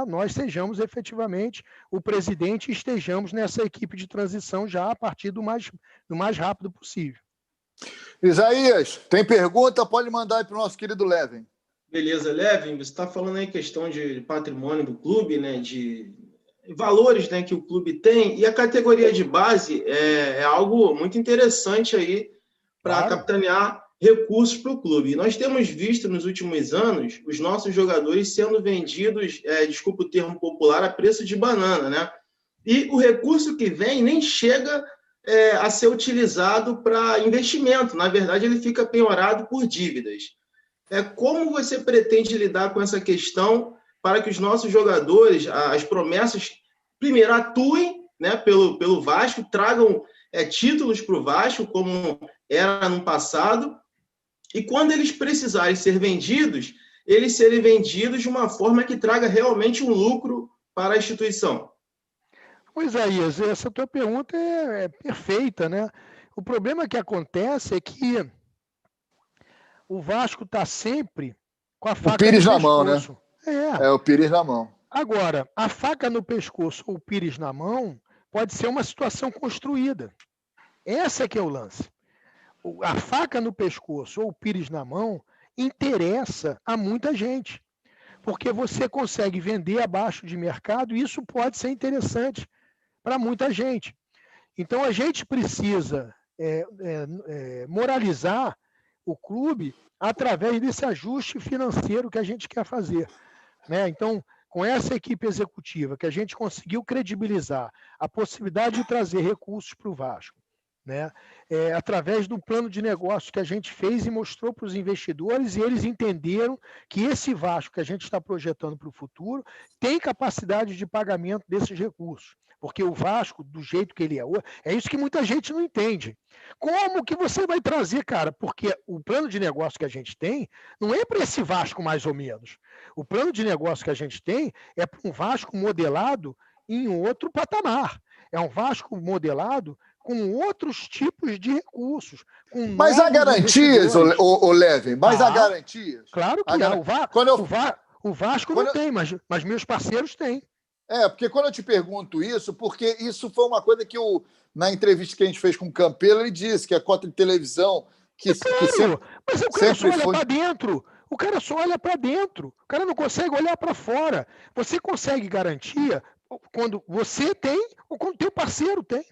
S3: nós sejamos efetivamente o presidente e estejamos nessa equipe de transição já a partir do mais rápido possível.
S1: Isaías, tem pergunta? Pode mandar aí para o nosso querido Levin.
S2: Beleza, Levin, você está falando aí questão de patrimônio do clube, né, de valores, né, que o clube tem, e a categoria de base é algo muito interessante aí para capitanear recursos para o clube. Nós temos visto nos últimos anos os nossos jogadores sendo vendidos, desculpa o termo popular, a preço de banana, né? E o recurso que vem nem chega a ser utilizado para investimento. Na verdade, ele fica penhorado por dívidas. Como você pretende lidar com essa questão para que os nossos jogadores, as promessas, primeiro atuem, né, pelo Vasco, tragam títulos para o Vasco, como era no passado, e quando eles precisarem ser vendidos, eles serem vendidos de uma forma que traga realmente um lucro para a instituição?
S3: Isaías, essa tua pergunta é perfeita, né? O problema que acontece é que o Vasco está sempre com a faca no pescoço.
S1: O Pires na mão, né? É o Pires na mão.
S3: Agora, a faca no pescoço ou o Pires na mão pode ser uma situação construída. Essa que é o lance. A faca no pescoço ou o Pires na mão interessa a muita gente, porque você consegue vender abaixo de mercado e isso pode ser interessante para muita gente. Então, a gente precisa moralizar o clube através desse ajuste financeiro que a gente quer fazer, né? Então, com essa equipe executiva que a gente conseguiu credibilizar a possibilidade de trazer recursos para o Vasco, né? Através do plano de negócio que a gente fez e mostrou para os investidores, e eles entenderam que esse Vasco que a gente está projetando para o futuro tem capacidade de pagamento desses recursos. Porque o Vasco, do jeito que ele é hoje, é isso que muita gente não entende. Como que você vai trazer, cara? Porque o plano de negócio que a gente tem não é para esse Vasco mais ou menos. O plano de negócio que a gente tem é para um Vasco modelado em outro patamar. É um Vasco modelado com outros tipos de recursos.
S1: Mas há garantias, o Levin, mas há garantias.
S3: Claro que há. O Vasco não tem, mas meus parceiros têm.
S1: Porque quando eu te pergunto isso, porque isso foi uma coisa que na entrevista que a gente fez com o Campelo, ele disse que a cota de televisão que sempre,
S3: mas o cara só olha para dentro. O cara só olha para dentro. O cara não consegue olhar para fora. Você consegue garantia quando você tem ou quando teu parceiro tem.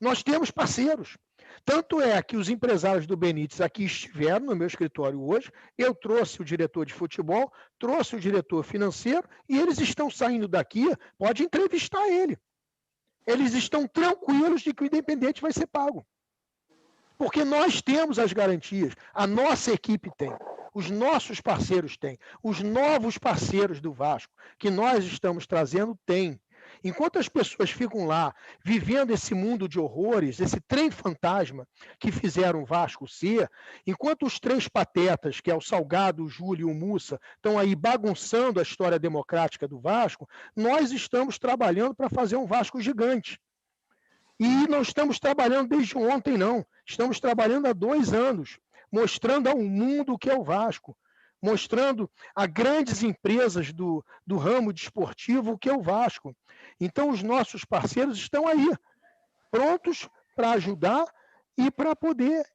S3: Nós temos parceiros. Tanto é que os empresários do Benítez aqui estiveram no meu escritório hoje, eu trouxe o diretor de futebol, trouxe o diretor financeiro, e eles estão saindo daqui, pode entrevistar ele. Eles estão tranquilos de que o Independente vai ser pago. Porque nós temos as garantias, a nossa equipe tem, os nossos parceiros têm, os novos parceiros do Vasco, que nós estamos trazendo, têm. Enquanto as pessoas ficam lá vivendo esse mundo de horrores, esse trem fantasma que fizeram o Vasco ser, enquanto os três patetas, que é o Salgado, o Júlio e o Mussa, estão aí bagunçando a história democrática do Vasco, nós estamos trabalhando para fazer um Vasco gigante. E não estamos trabalhando desde ontem, não. Estamos trabalhando há 2 anos, mostrando ao mundo o que é o Vasco, mostrando a grandes empresas do ramo desportivo o que é o Vasco. Então, os nossos parceiros estão aí, prontos para ajudar e para poder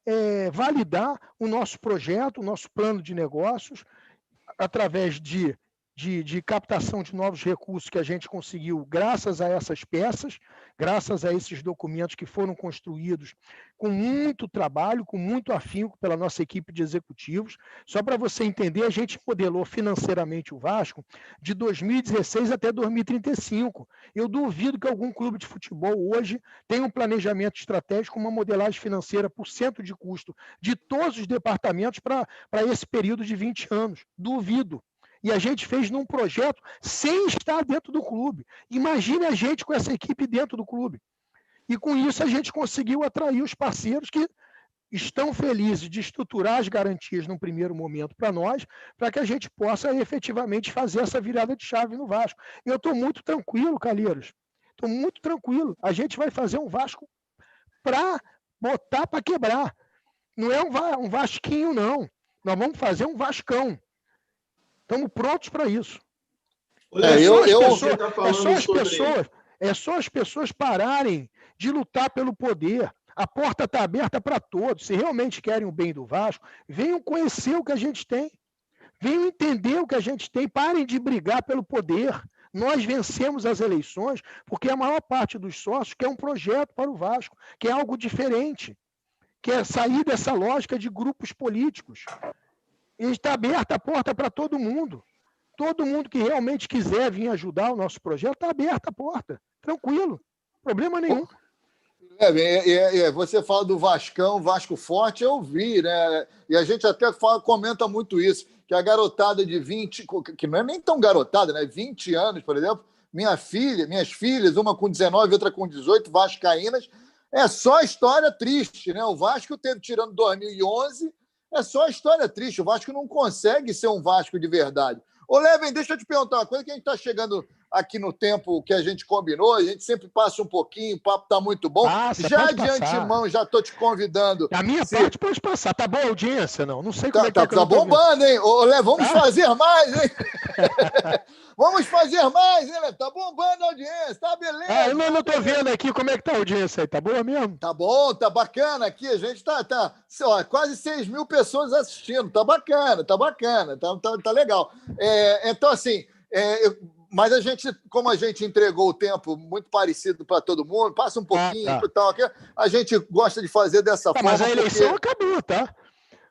S3: validar o nosso projeto, o nosso plano de negócios, através de captação de novos recursos que a gente conseguiu graças a essas peças, graças a esses documentos que foram construídos com muito trabalho, com muito afinco pela nossa equipe de executivos. Só para você entender, a gente modelou financeiramente o Vasco de 2016 até 2035. Eu duvido que algum clube de futebol hoje tenha um planejamento estratégico, uma modelagem financeira por cento de custo de todos os departamentos para esse período de 20 anos. Duvido. E a gente fez num projeto sem estar dentro do clube. Imagine a gente com essa equipe dentro do clube. E com isso a gente conseguiu atrair os parceiros que estão felizes de estruturar as garantias num primeiro momento para nós, para que a gente possa efetivamente fazer essa virada de chave no Vasco. Eu estou muito tranquilo, Calheiros. Estou muito tranquilo. A gente vai fazer um Vasco para botar para quebrar. Não é um Vasquinho, não. Nós vamos fazer um Vascão. Estamos prontos para isso. É só as pessoas pararem de lutar pelo poder. A porta está aberta para todos. Se realmente querem o bem do Vasco, venham conhecer o que a gente tem. Venham entender o que a gente tem. Parem de brigar pelo poder. Nós vencemos as eleições porque a maior parte dos sócios quer um projeto para o Vasco, que é algo diferente, que é sair dessa lógica de grupos políticos. E está aberta a porta para todo mundo. Todo mundo que realmente quiser vir ajudar o nosso projeto, está aberta a porta. Tranquilo. Problema nenhum.
S1: Você fala do Vascão, Vasco Forte, eu vi, né? E a gente até comenta muito isso, que a garotada de 20, que não é nem tão garotada, né? 20 anos, por exemplo, minhas filhas, uma com 19, outra com 18, vascaínas, é só história triste, né? O Vasco teve, tirando 2011... É só história triste. O Vasco não consegue ser um Vasco de verdade. Ô, Levin, deixa eu te perguntar uma coisa, que a gente está chegando aqui no tempo que a gente combinou, a gente sempre passa um pouquinho, o papo está muito bom. Já de antemão, já estou te convidando.
S3: A minha parte pode passar. Tá boa a audiência, não? Não sei como
S1: tá bombando, hein? Ô, Levin, vamos fazer mais, hein? Vamos fazer mais, hein, Levin? Tá bombando a audiência, tá beleza.
S3: Eu não tô vendo aqui como é que tá a audiência aí. Tá boa mesmo?
S1: Tá bom, tá bacana aqui. A gente tá quase 6 mil pessoas assistindo. Tá bacana, tá legal. Então, assim, mas como a gente entregou o tempo muito parecido para todo mundo, passa um pouquinho e tal, a gente gosta de fazer dessa forma.
S3: Mas a eleição acabou, tá?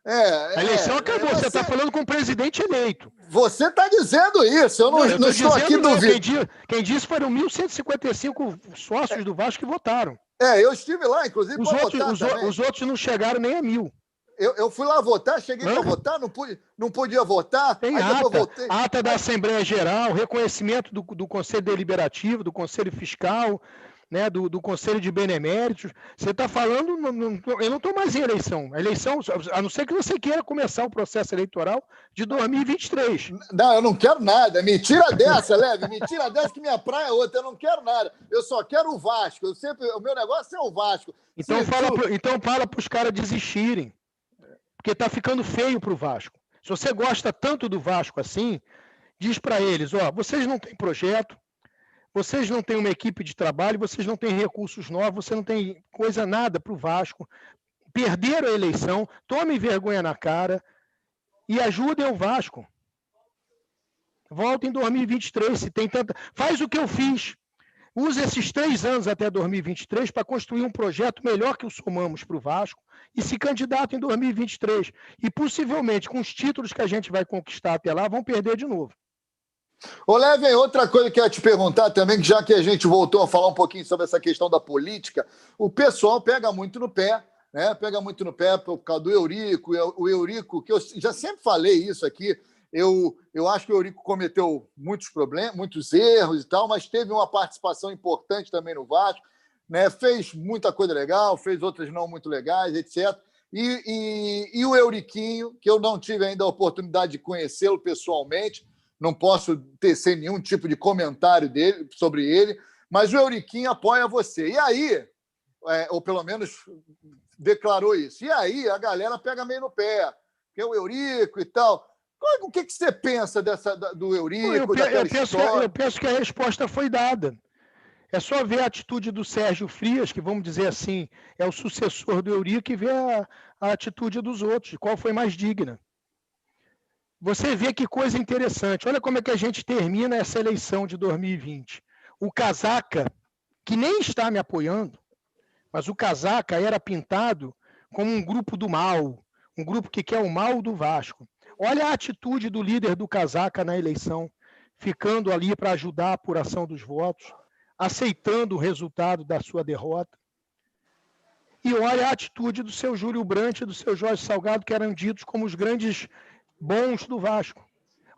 S3: A eleição acabou, você está falando com o presidente eleito.
S1: Você está dizendo isso, eu não estou aqui duvidando.
S3: Quem disse foram 1.155 sócios do Vasco que votaram.
S1: Eu estive lá, inclusive, para votar também.
S3: Os outros não chegaram nem a 1.000.
S1: Eu fui lá votar, cheguei para votar, não podia votar.
S3: Tem ata da Assembleia Geral, reconhecimento do Conselho Deliberativo, do Conselho Fiscal, né, do Conselho de Beneméritos. Você está falando, eu não estou mais em eleição. A eleição, a não ser que você queira começar o processo eleitoral de 2023.
S1: Não, eu não quero nada. Me tira dessa, Leve. Me tira dessa que minha praia é outra. Eu não quero nada. Eu só quero o Vasco. O meu negócio é o Vasco.
S3: Então fala para os caras desistirem. Porque está ficando feio para o Vasco. Se você gosta tanto do Vasco assim, diz para eles, vocês não têm projeto, vocês não têm uma equipe de trabalho, vocês não têm recursos novos, você não tem coisa nada para o Vasco, perderam a eleição, tomem vergonha na cara e ajudem o Vasco. Volta em 2023, se tem tanta... Faz o que eu fiz. Use esses 3 anos até 2023 para construir um projeto melhor que o Somamos para o Vasco e se candidata em 2023. E possivelmente, com os títulos que a gente vai conquistar até lá, vão perder de novo.
S1: Ô, Leve, outra coisa que eu ia te perguntar também, que já que a gente voltou a falar um pouquinho sobre essa questão da política, o pessoal pega muito no pé, né? Pega muito no pé por causa do Eurico. O Eurico, que eu já sempre falei isso aqui, eu acho que o Eurico cometeu muitos problemas, muitos erros e tal, mas teve uma participação importante também no Vasco, né? Fez muita coisa legal, fez outras não muito legais, etc. E o Euriquinho, que eu não tive ainda a oportunidade de conhecê-lo pessoalmente, não posso tecer nenhum tipo de comentário sobre ele, mas o Euriquinho apoia você. E aí, ou pelo menos declarou isso. E aí a galera pega meio no pé, que é o Eurico e tal. O que você pensa do Eurico, daquela história?
S3: Eu penso que a resposta foi dada. É só ver a atitude do Sérgio Frias, que, vamos dizer assim, é o sucessor do Eurico, e ver a atitude dos outros, qual foi mais digna. Você vê que coisa interessante. Olha como é que a gente termina essa eleição de 2020. O Casaca, que nem está me apoiando, mas o Casaca era pintado como um grupo do mal, um grupo que quer o mal do Vasco. Olha a atitude do líder do Casaca na eleição, ficando ali para ajudar a apuração dos votos, aceitando o resultado da sua derrota. E olha a atitude do seu Júlio Brandt e do seu Jorge Salgado, que eram ditos como os grandes bons do Vasco.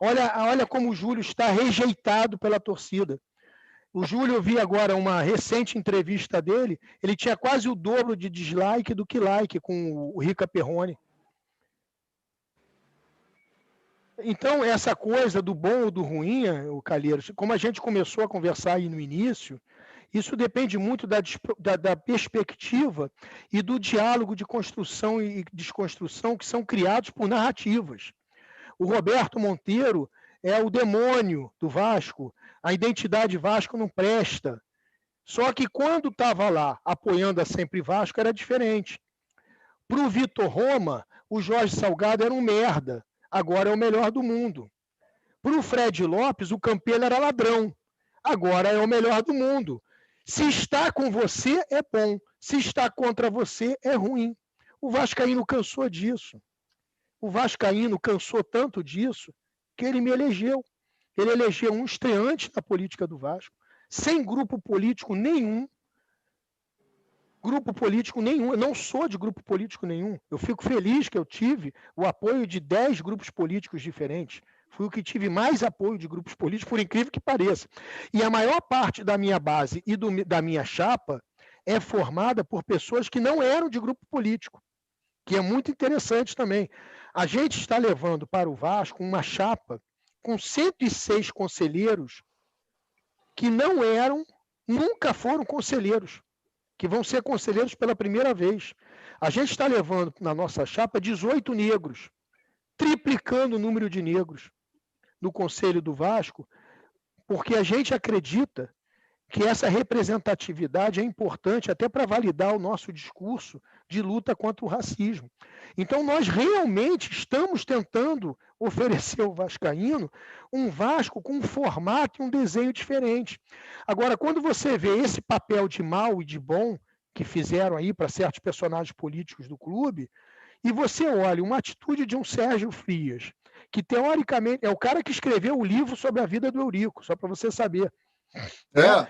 S3: Olha como o Júlio está rejeitado pela torcida. O Júlio, eu vi agora uma recente entrevista dele, ele tinha quase o dobro de dislike do que like com o Rica Perrone. Então, essa coisa do bom ou do ruim, o Calheiros, como a gente começou a conversar aí no início, isso depende muito da perspectiva e do diálogo de construção e desconstrução que são criados por narrativas. O Roberto Monteiro é o demônio do Vasco, a identidade Vasco não presta. Só que quando estava lá apoiando a Sempre Vasco era diferente. Para o Vitor Roma, o Jorge Salgado era um merda, agora é o melhor do mundo. Para o Fred Lopes, o Campelo era ladrão, agora é o melhor do mundo. Se está com você, é bom. Se está contra você, é ruim. O vascaíno cansou disso. O vascaíno cansou tanto disso que ele me elegeu. Ele elegeu um estreante na política do Vasco, sem grupo político nenhum. Grupo político nenhum. Eu não sou de grupo político nenhum. Eu fico feliz que eu tive o apoio de 10 grupos políticos diferentes. Fui o que tive mais apoio de grupos políticos, por incrível que pareça. E a maior parte da minha base e da minha chapa é formada por pessoas que não eram de grupo político, que é muito interessante também. A gente está levando para o Vasco uma chapa com 106 conselheiros que não eram, nunca foram conselheiros, que vão ser conselheiros pela primeira vez. A gente está levando na nossa chapa 18 negros, triplicando o número de negros no Conselho do Vasco, porque a gente acredita que essa representatividade é importante até para validar o nosso discurso de luta contra o racismo. Então, nós realmente estamos tentando oferecer ao vascaíno um Vasco com um formato e um desenho diferente. Agora, quando você vê esse papel de mal e de bom que fizeram aí para certos personagens políticos do clube, e você olha uma atitude de um Sérgio Frias, que teoricamente é o cara que escreveu o livro sobre a vida do Eurico, só para você saber. Né?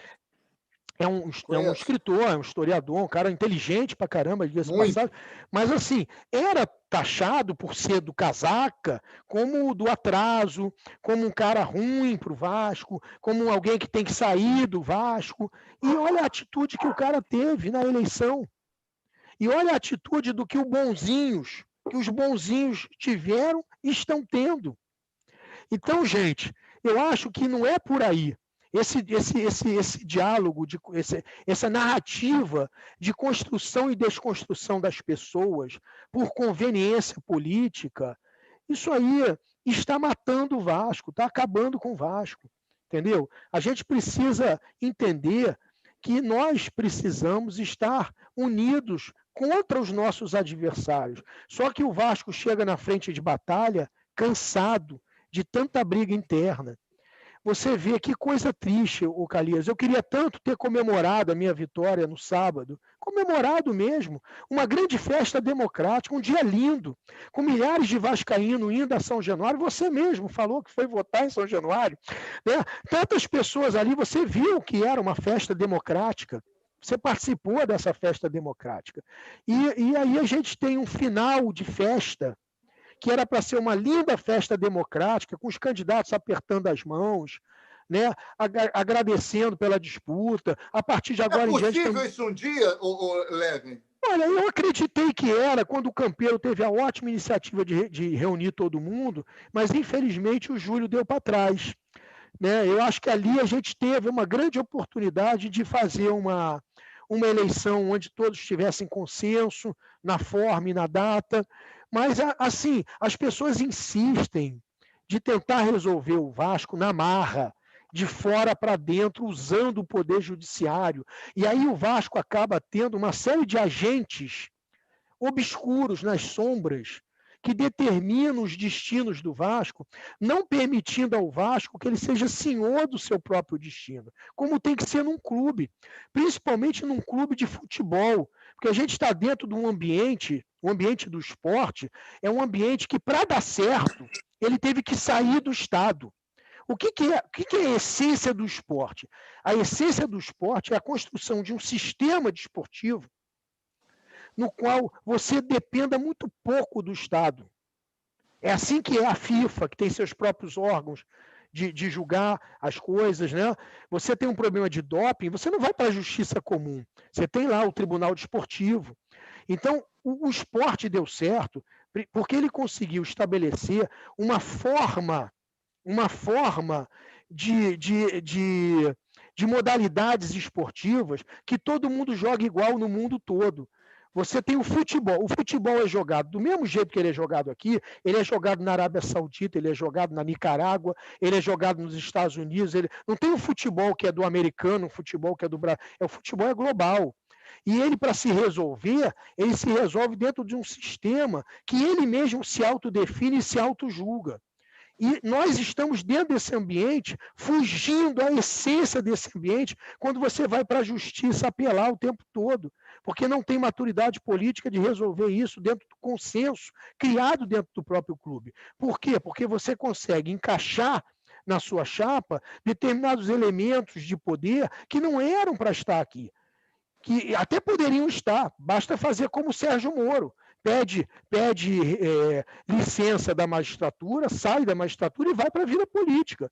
S3: É um escritor, é um historiador, um cara inteligente pra caramba, diga-se passado, mas assim, era taxado por ser do casaca, como do atraso, como um cara ruim pro Vasco, como alguém que tem que sair do Vasco. E olha a atitude que o cara teve na eleição. E olha a atitude do que os bonzinhos tiveram e estão tendo. Então, gente, eu acho que não é por aí. Esse diálogo, essa narrativa de construção e desconstrução das pessoas por conveniência política, isso aí está matando o Vasco, está acabando com o Vasco, entendeu? A gente precisa entender que nós precisamos estar unidos contra os nossos adversários. Só que o Vasco chega na frente de batalha cansado de tanta briga interna. Você vê que coisa triste, o Calias. Eu queria tanto ter comemorado a minha vitória no sábado, comemorado mesmo, uma grande festa democrática, um dia lindo, com milhares de vascaínos indo a São Januário. Você mesmo falou que foi votar em São Januário. Né? Tantas pessoas ali, você viu que era uma festa democrática. Você participou dessa festa democrática. E aí a gente tem um final de festa que era para ser uma linda festa democrática, com os candidatos apertando as mãos, né, agradecendo pela disputa. A partir de agora em diante...
S1: É possível isso um dia, Levin?
S3: Olha, eu acreditei que era quando o Campeiro teve a ótima iniciativa de reunir todo mundo, mas infelizmente o Júlio deu para trás. Né? Eu acho que ali a gente teve uma grande oportunidade de fazer uma eleição onde todos tivessem consenso na forma e na data. Mas, assim, as pessoas insistem de tentar resolver o Vasco na marra, de fora para dentro, usando o poder judiciário. E aí o Vasco acaba tendo uma série de agentes obscuros nas sombras que determinam os destinos do Vasco, não permitindo ao Vasco que ele seja senhor do seu próprio destino, como tem que ser num clube, principalmente num clube de futebol, porque a gente está dentro de um ambiente, o ambiente do esporte é um ambiente que, para dar certo, ele teve que sair do Estado. O que é a essência do esporte? A essência do esporte é a construção de um sistema desportivo no qual você dependa muito pouco do Estado. É assim que é a FIFA, que tem seus próprios órgãos de julgar as coisas, né? Você tem um problema de doping, você não vai para a justiça comum. Você tem lá o Tribunal Desportivo. Então, o esporte deu certo porque ele conseguiu estabelecer uma forma de modalidades esportivas que todo mundo joga igual no mundo todo. Você tem o futebol é jogado do mesmo jeito que ele é jogado aqui, ele é jogado na Arábia Saudita, ele é jogado na Nicarágua, ele é jogado nos Estados Unidos, não tem o futebol que é do americano, o futebol que é do Brasil, o futebol é global. E ele, para se resolver, ele se resolve dentro de um sistema que ele mesmo se autodefine e se autojulga. E nós estamos dentro desse ambiente, fugindo à essência desse ambiente, quando você vai para a justiça apelar o tempo todo, porque não tem maturidade política de resolver isso dentro do consenso criado dentro do próprio clube. Por quê? Porque você consegue encaixar na sua chapa determinados elementos de poder que não eram para estar aqui, que até poderiam estar, basta fazer como o Sérgio Moro. Pede licença da magistratura, sai da magistratura e vai para a vida política.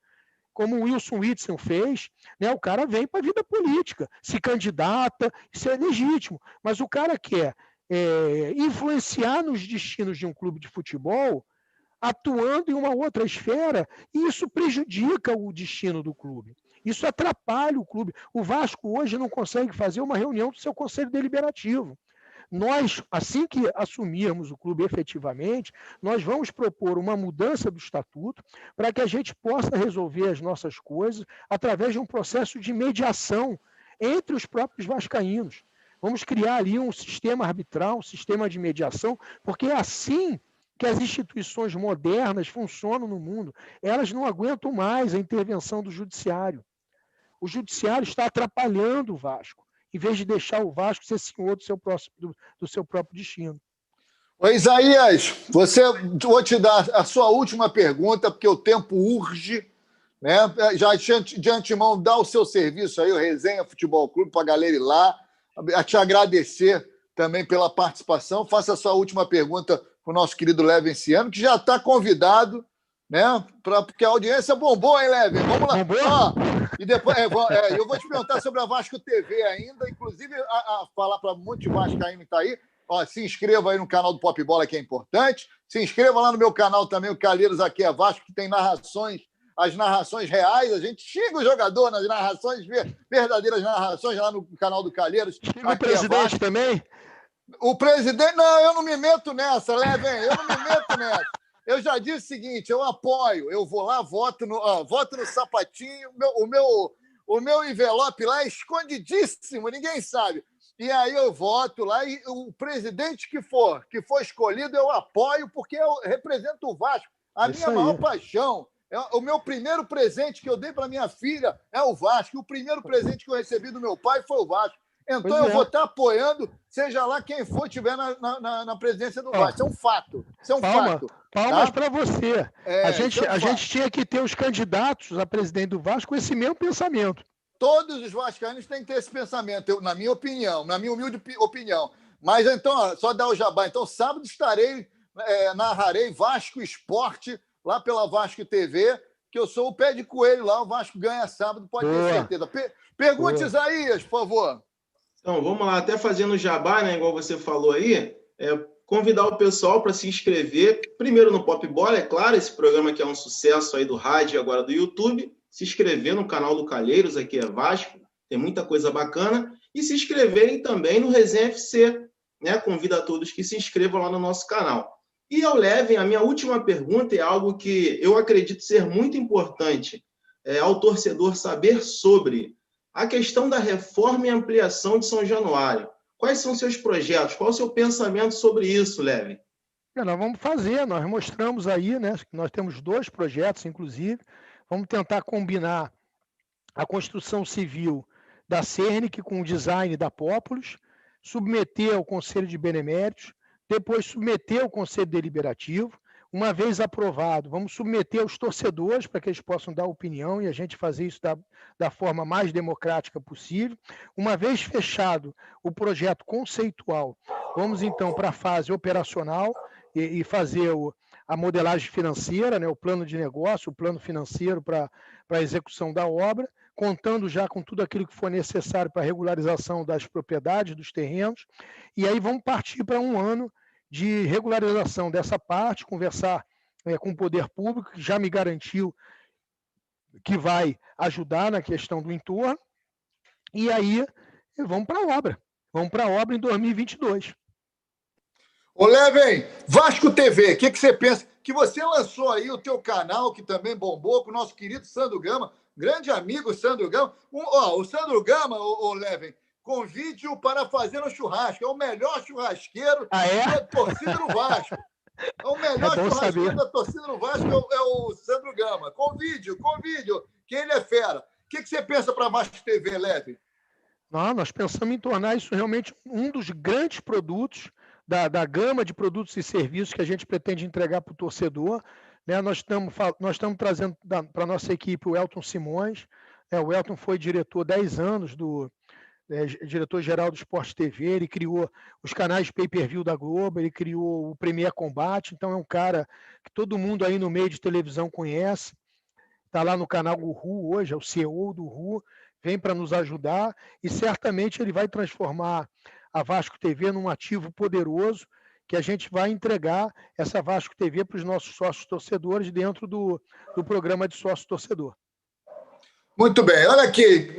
S3: Como o Wilson Witzel fez, né, o cara vem para a vida política, se candidata, isso é legítimo. Mas o cara quer influenciar nos destinos de um clube de futebol, atuando em uma outra esfera, e isso prejudica o destino do clube. Isso atrapalha o clube. O Vasco hoje não consegue fazer uma reunião do seu conselho deliberativo. Nós, assim que assumirmos o clube efetivamente, nós vamos propor uma mudança do estatuto para que a gente possa resolver as nossas coisas através de um processo de mediação entre os próprios vascaínos. Vamos criar ali um sistema arbitral, um sistema de mediação, porque é assim que as instituições modernas funcionam no mundo. Elas não aguentam mais a intervenção do judiciário. O judiciário está atrapalhando o Vasco, em vez de deixar o Vasco ser senhor do seu próprio destino.
S1: Ô, Isaías, vou te dar a sua última pergunta, porque o tempo urge, né? Já de antemão, dá o seu serviço aí, o Resenha Futebol Clube, para a galera ir lá. A te agradecer também pela participação. Faça a sua última pergunta para o nosso querido Levin esse ano, que já está convidado, né? Porque a audiência bombou, hein, Levin? Vamos lá. Ó, e depois, eu vou te perguntar sobre a Vasco TV ainda, inclusive falar para um monte de vascaíno que está aí. Ó, se inscreva aí no canal do Pop Bola, que é importante. Se inscreva lá no meu canal também, o Calheiros Aqui é Vasco, que tem as narrações reais. A gente xinga o jogador nas narrações, verdadeiras narrações lá no canal do Calheiros.
S3: O presidente também?
S1: O presidente... Não, eu não me meto nessa, Levin. Eu não me meto nessa. Eu já disse o seguinte, eu apoio. Eu vou lá, voto no sapatinho. O meu envelope lá é escondidíssimo, ninguém sabe. E aí eu voto lá e o presidente que for escolhido, eu apoio, porque eu represento o Vasco. A minha maior paixão, o meu primeiro presente que eu dei para minha filha é o Vasco. E o primeiro presente que eu recebi do meu pai foi o Vasco. Então eu vou estar apoiando, seja lá quem for estiver na presidência do Vasco. Isso é um fato. Isso é um fato.
S3: Palmas para você. A gente tinha que ter os candidatos a presidente do Vasco com esse mesmo pensamento.
S1: Todos os vascaínos têm que ter esse pensamento, na minha opinião, na minha humilde opinião. Mas então, só dar o jabá. Então, sábado narrarei Vasco Esporte, lá pela Vasco TV, que eu sou o pé de coelho lá, o Vasco ganha sábado, pode ter certeza. Pergunte, Isaías, por favor.
S2: Então, vamos lá, até fazendo jabá, né, igual você falou aí, convidar o pessoal para se inscrever, primeiro no Pop Bola, é claro, esse programa que é um sucesso aí do rádio e agora do YouTube, se inscrever no canal do Calheiros, aqui é Vasco, tem muita coisa bacana, e se inscreverem também no Resenha FC, né? Convido a todos que se inscrevam lá no nosso canal. E ao Levin, a minha última pergunta é algo que eu acredito ser muito importante ao torcedor saber sobre a questão da reforma e ampliação de São Januário. Quais são seus projetos? Qual é o seu pensamento sobre isso, Levin?
S3: Nós vamos fazer, nós mostramos aí, né? Nós temos 2 projetos, inclusive. Vamos tentar combinar a construção civil da Cernic com o design da Pópulos, submeter ao Conselho de Beneméritos, depois submeter ao Conselho Deliberativo. Uma vez aprovado, vamos submeter aos torcedores para que eles possam dar opinião e a gente fazer isso da forma mais democrática possível. Uma vez fechado o projeto conceitual, vamos então para a fase operacional e fazer a modelagem financeira, né, o plano de negócio, o plano financeiro para a execução da obra, contando já com tudo aquilo que for necessário para a regularização das propriedades, dos terrenos, e aí vamos partir para um ano de regularização dessa parte, conversar com o poder público, que já me garantiu que vai ajudar na questão do entorno, e aí vamos para a obra. Vamos para a obra em 2022.
S1: Ô, Levin, Vasco TV, o que você pensa? Que você lançou aí o teu canal, que também bombou, com o nosso querido Sandro Gama, grande amigo Sandro Gama. O Sandro Gama, o Levin, convide-o para fazer um churrasco. É o melhor churrasqueiro da torcida do Vasco. É o melhor churrasqueiro da torcida do Vasco, é o Sandro Gama. Convide-o, que ele é fera. O que você pensa para a Vasco TV, Levin?
S3: Nós pensamos em tornar isso realmente um dos grandes produtos da gama de produtos e serviços que a gente pretende entregar para o torcedor. Né? Nós estamos trazendo para a nossa equipe o Elton Simões. O Elton foi diretor 10 anos diretor-geral do Sport TV, ele criou os canais pay-per-view da Globo, ele criou o Premier Combate, então é um cara que todo mundo aí no meio de televisão conhece, está lá no canal Ru hoje, é o CEO do Ru, vem para nos ajudar e certamente ele vai transformar a Vasco TV num ativo poderoso que a gente vai entregar essa Vasco TV para os nossos sócios torcedores dentro do programa de sócio torcedor.
S1: Muito bem, olha aqui,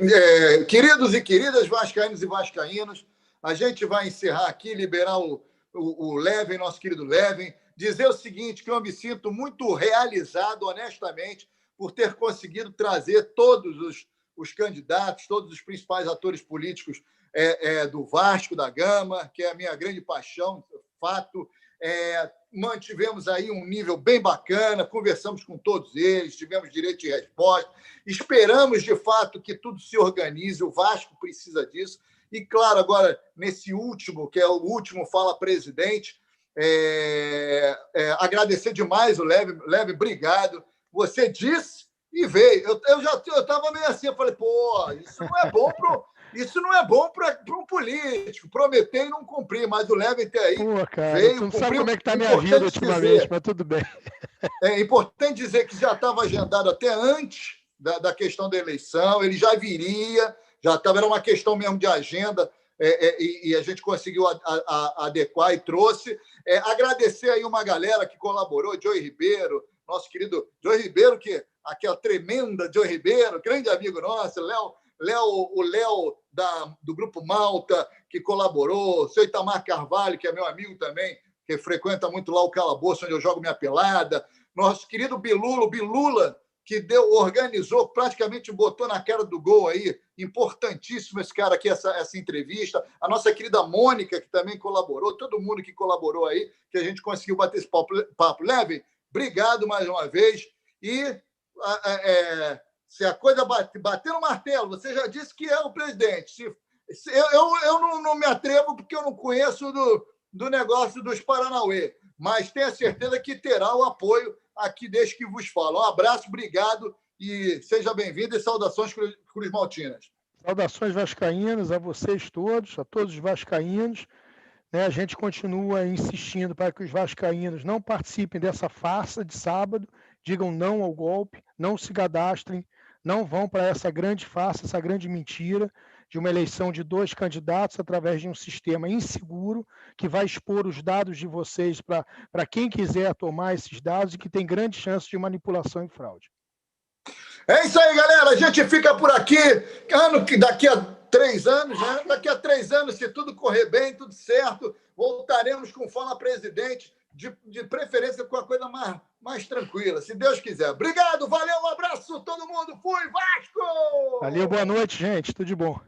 S1: queridos e queridas vascaínos e vascaínos, a gente vai encerrar aqui, liberar o Levin, nosso querido Levin, dizer o seguinte, que eu me sinto muito realizado, honestamente, por ter conseguido trazer todos os candidatos, todos os principais atores políticos do Vasco da Gama, que é a minha grande paixão, fato. Mantivemos aí um nível bem bacana, conversamos com todos eles, tivemos direito de resposta, esperamos, de fato, que tudo se organize, o Vasco precisa disso. E, claro, agora, nesse último, que é o último Fala Presidente, Agradecer demais o Leve. Leve, obrigado. Você disse e veio. Eu estava meio assim, eu falei, pô, isso não é bom para um político. Prometer e não cumprir, mas o Leve até aí
S3: Pô, cara,
S1: veio,
S3: tu não
S1: cumpriu.
S3: sabe como é que tá a minha vida ultimamente, mas tudo bem.
S1: É importante dizer que já estava agendado até antes da questão da eleição, ele já viria, era uma questão mesmo de agenda, e a gente conseguiu adequar e trouxe. Agradecer aí uma galera que colaborou, Joey Ribeiro, nosso querido Joey Ribeiro, aquela tremenda Joey Ribeiro, grande amigo nosso, o Léo do Grupo Malta, que colaborou, o seu Itamar Carvalho, que é meu amigo também, que frequenta muito lá o Calabouço, onde eu jogo minha pelada, nosso querido Bilula, que organizou, praticamente botou na cara do gol aí, importantíssimo esse cara aqui, essa entrevista, a nossa querida Mônica, que também colaborou, todo mundo que colaborou aí, que a gente conseguiu bater esse papo leve. Obrigado mais uma vez. E se a coisa bater no martelo, você já disse que é o presidente. Eu não me atrevo, porque eu não conheço do negócio dos Paranauê, mas tenha certeza que terá o apoio aqui deste que vos fala. Um abraço, obrigado e seja bem-vindo, e saudações cruzmaltinas.
S3: Saudações vascaínas a vocês todos, a todos os vascaínos. A gente continua insistindo para que os vascaínos não participem dessa farsa de sábado, digam não ao golpe, não se cadastrem, não vão para essa grande farsa, essa grande mentira de uma eleição de 2 candidatos através de um sistema inseguro que vai expor os dados de vocês para quem quiser tomar esses dados e que tem grande chance de manipulação e fraude.
S1: É isso aí, galera. A gente fica por aqui. Daqui a 3 anos, né? Daqui a 3 anos, se tudo correr bem, tudo certo, voltaremos com Fala Presidente, de preferência com a coisa mais tranquila, se Deus quiser. Obrigado, valeu, um abraço, todo mundo. Fui, Vasco!
S3: Valeu, boa noite, gente. Tudo de bom.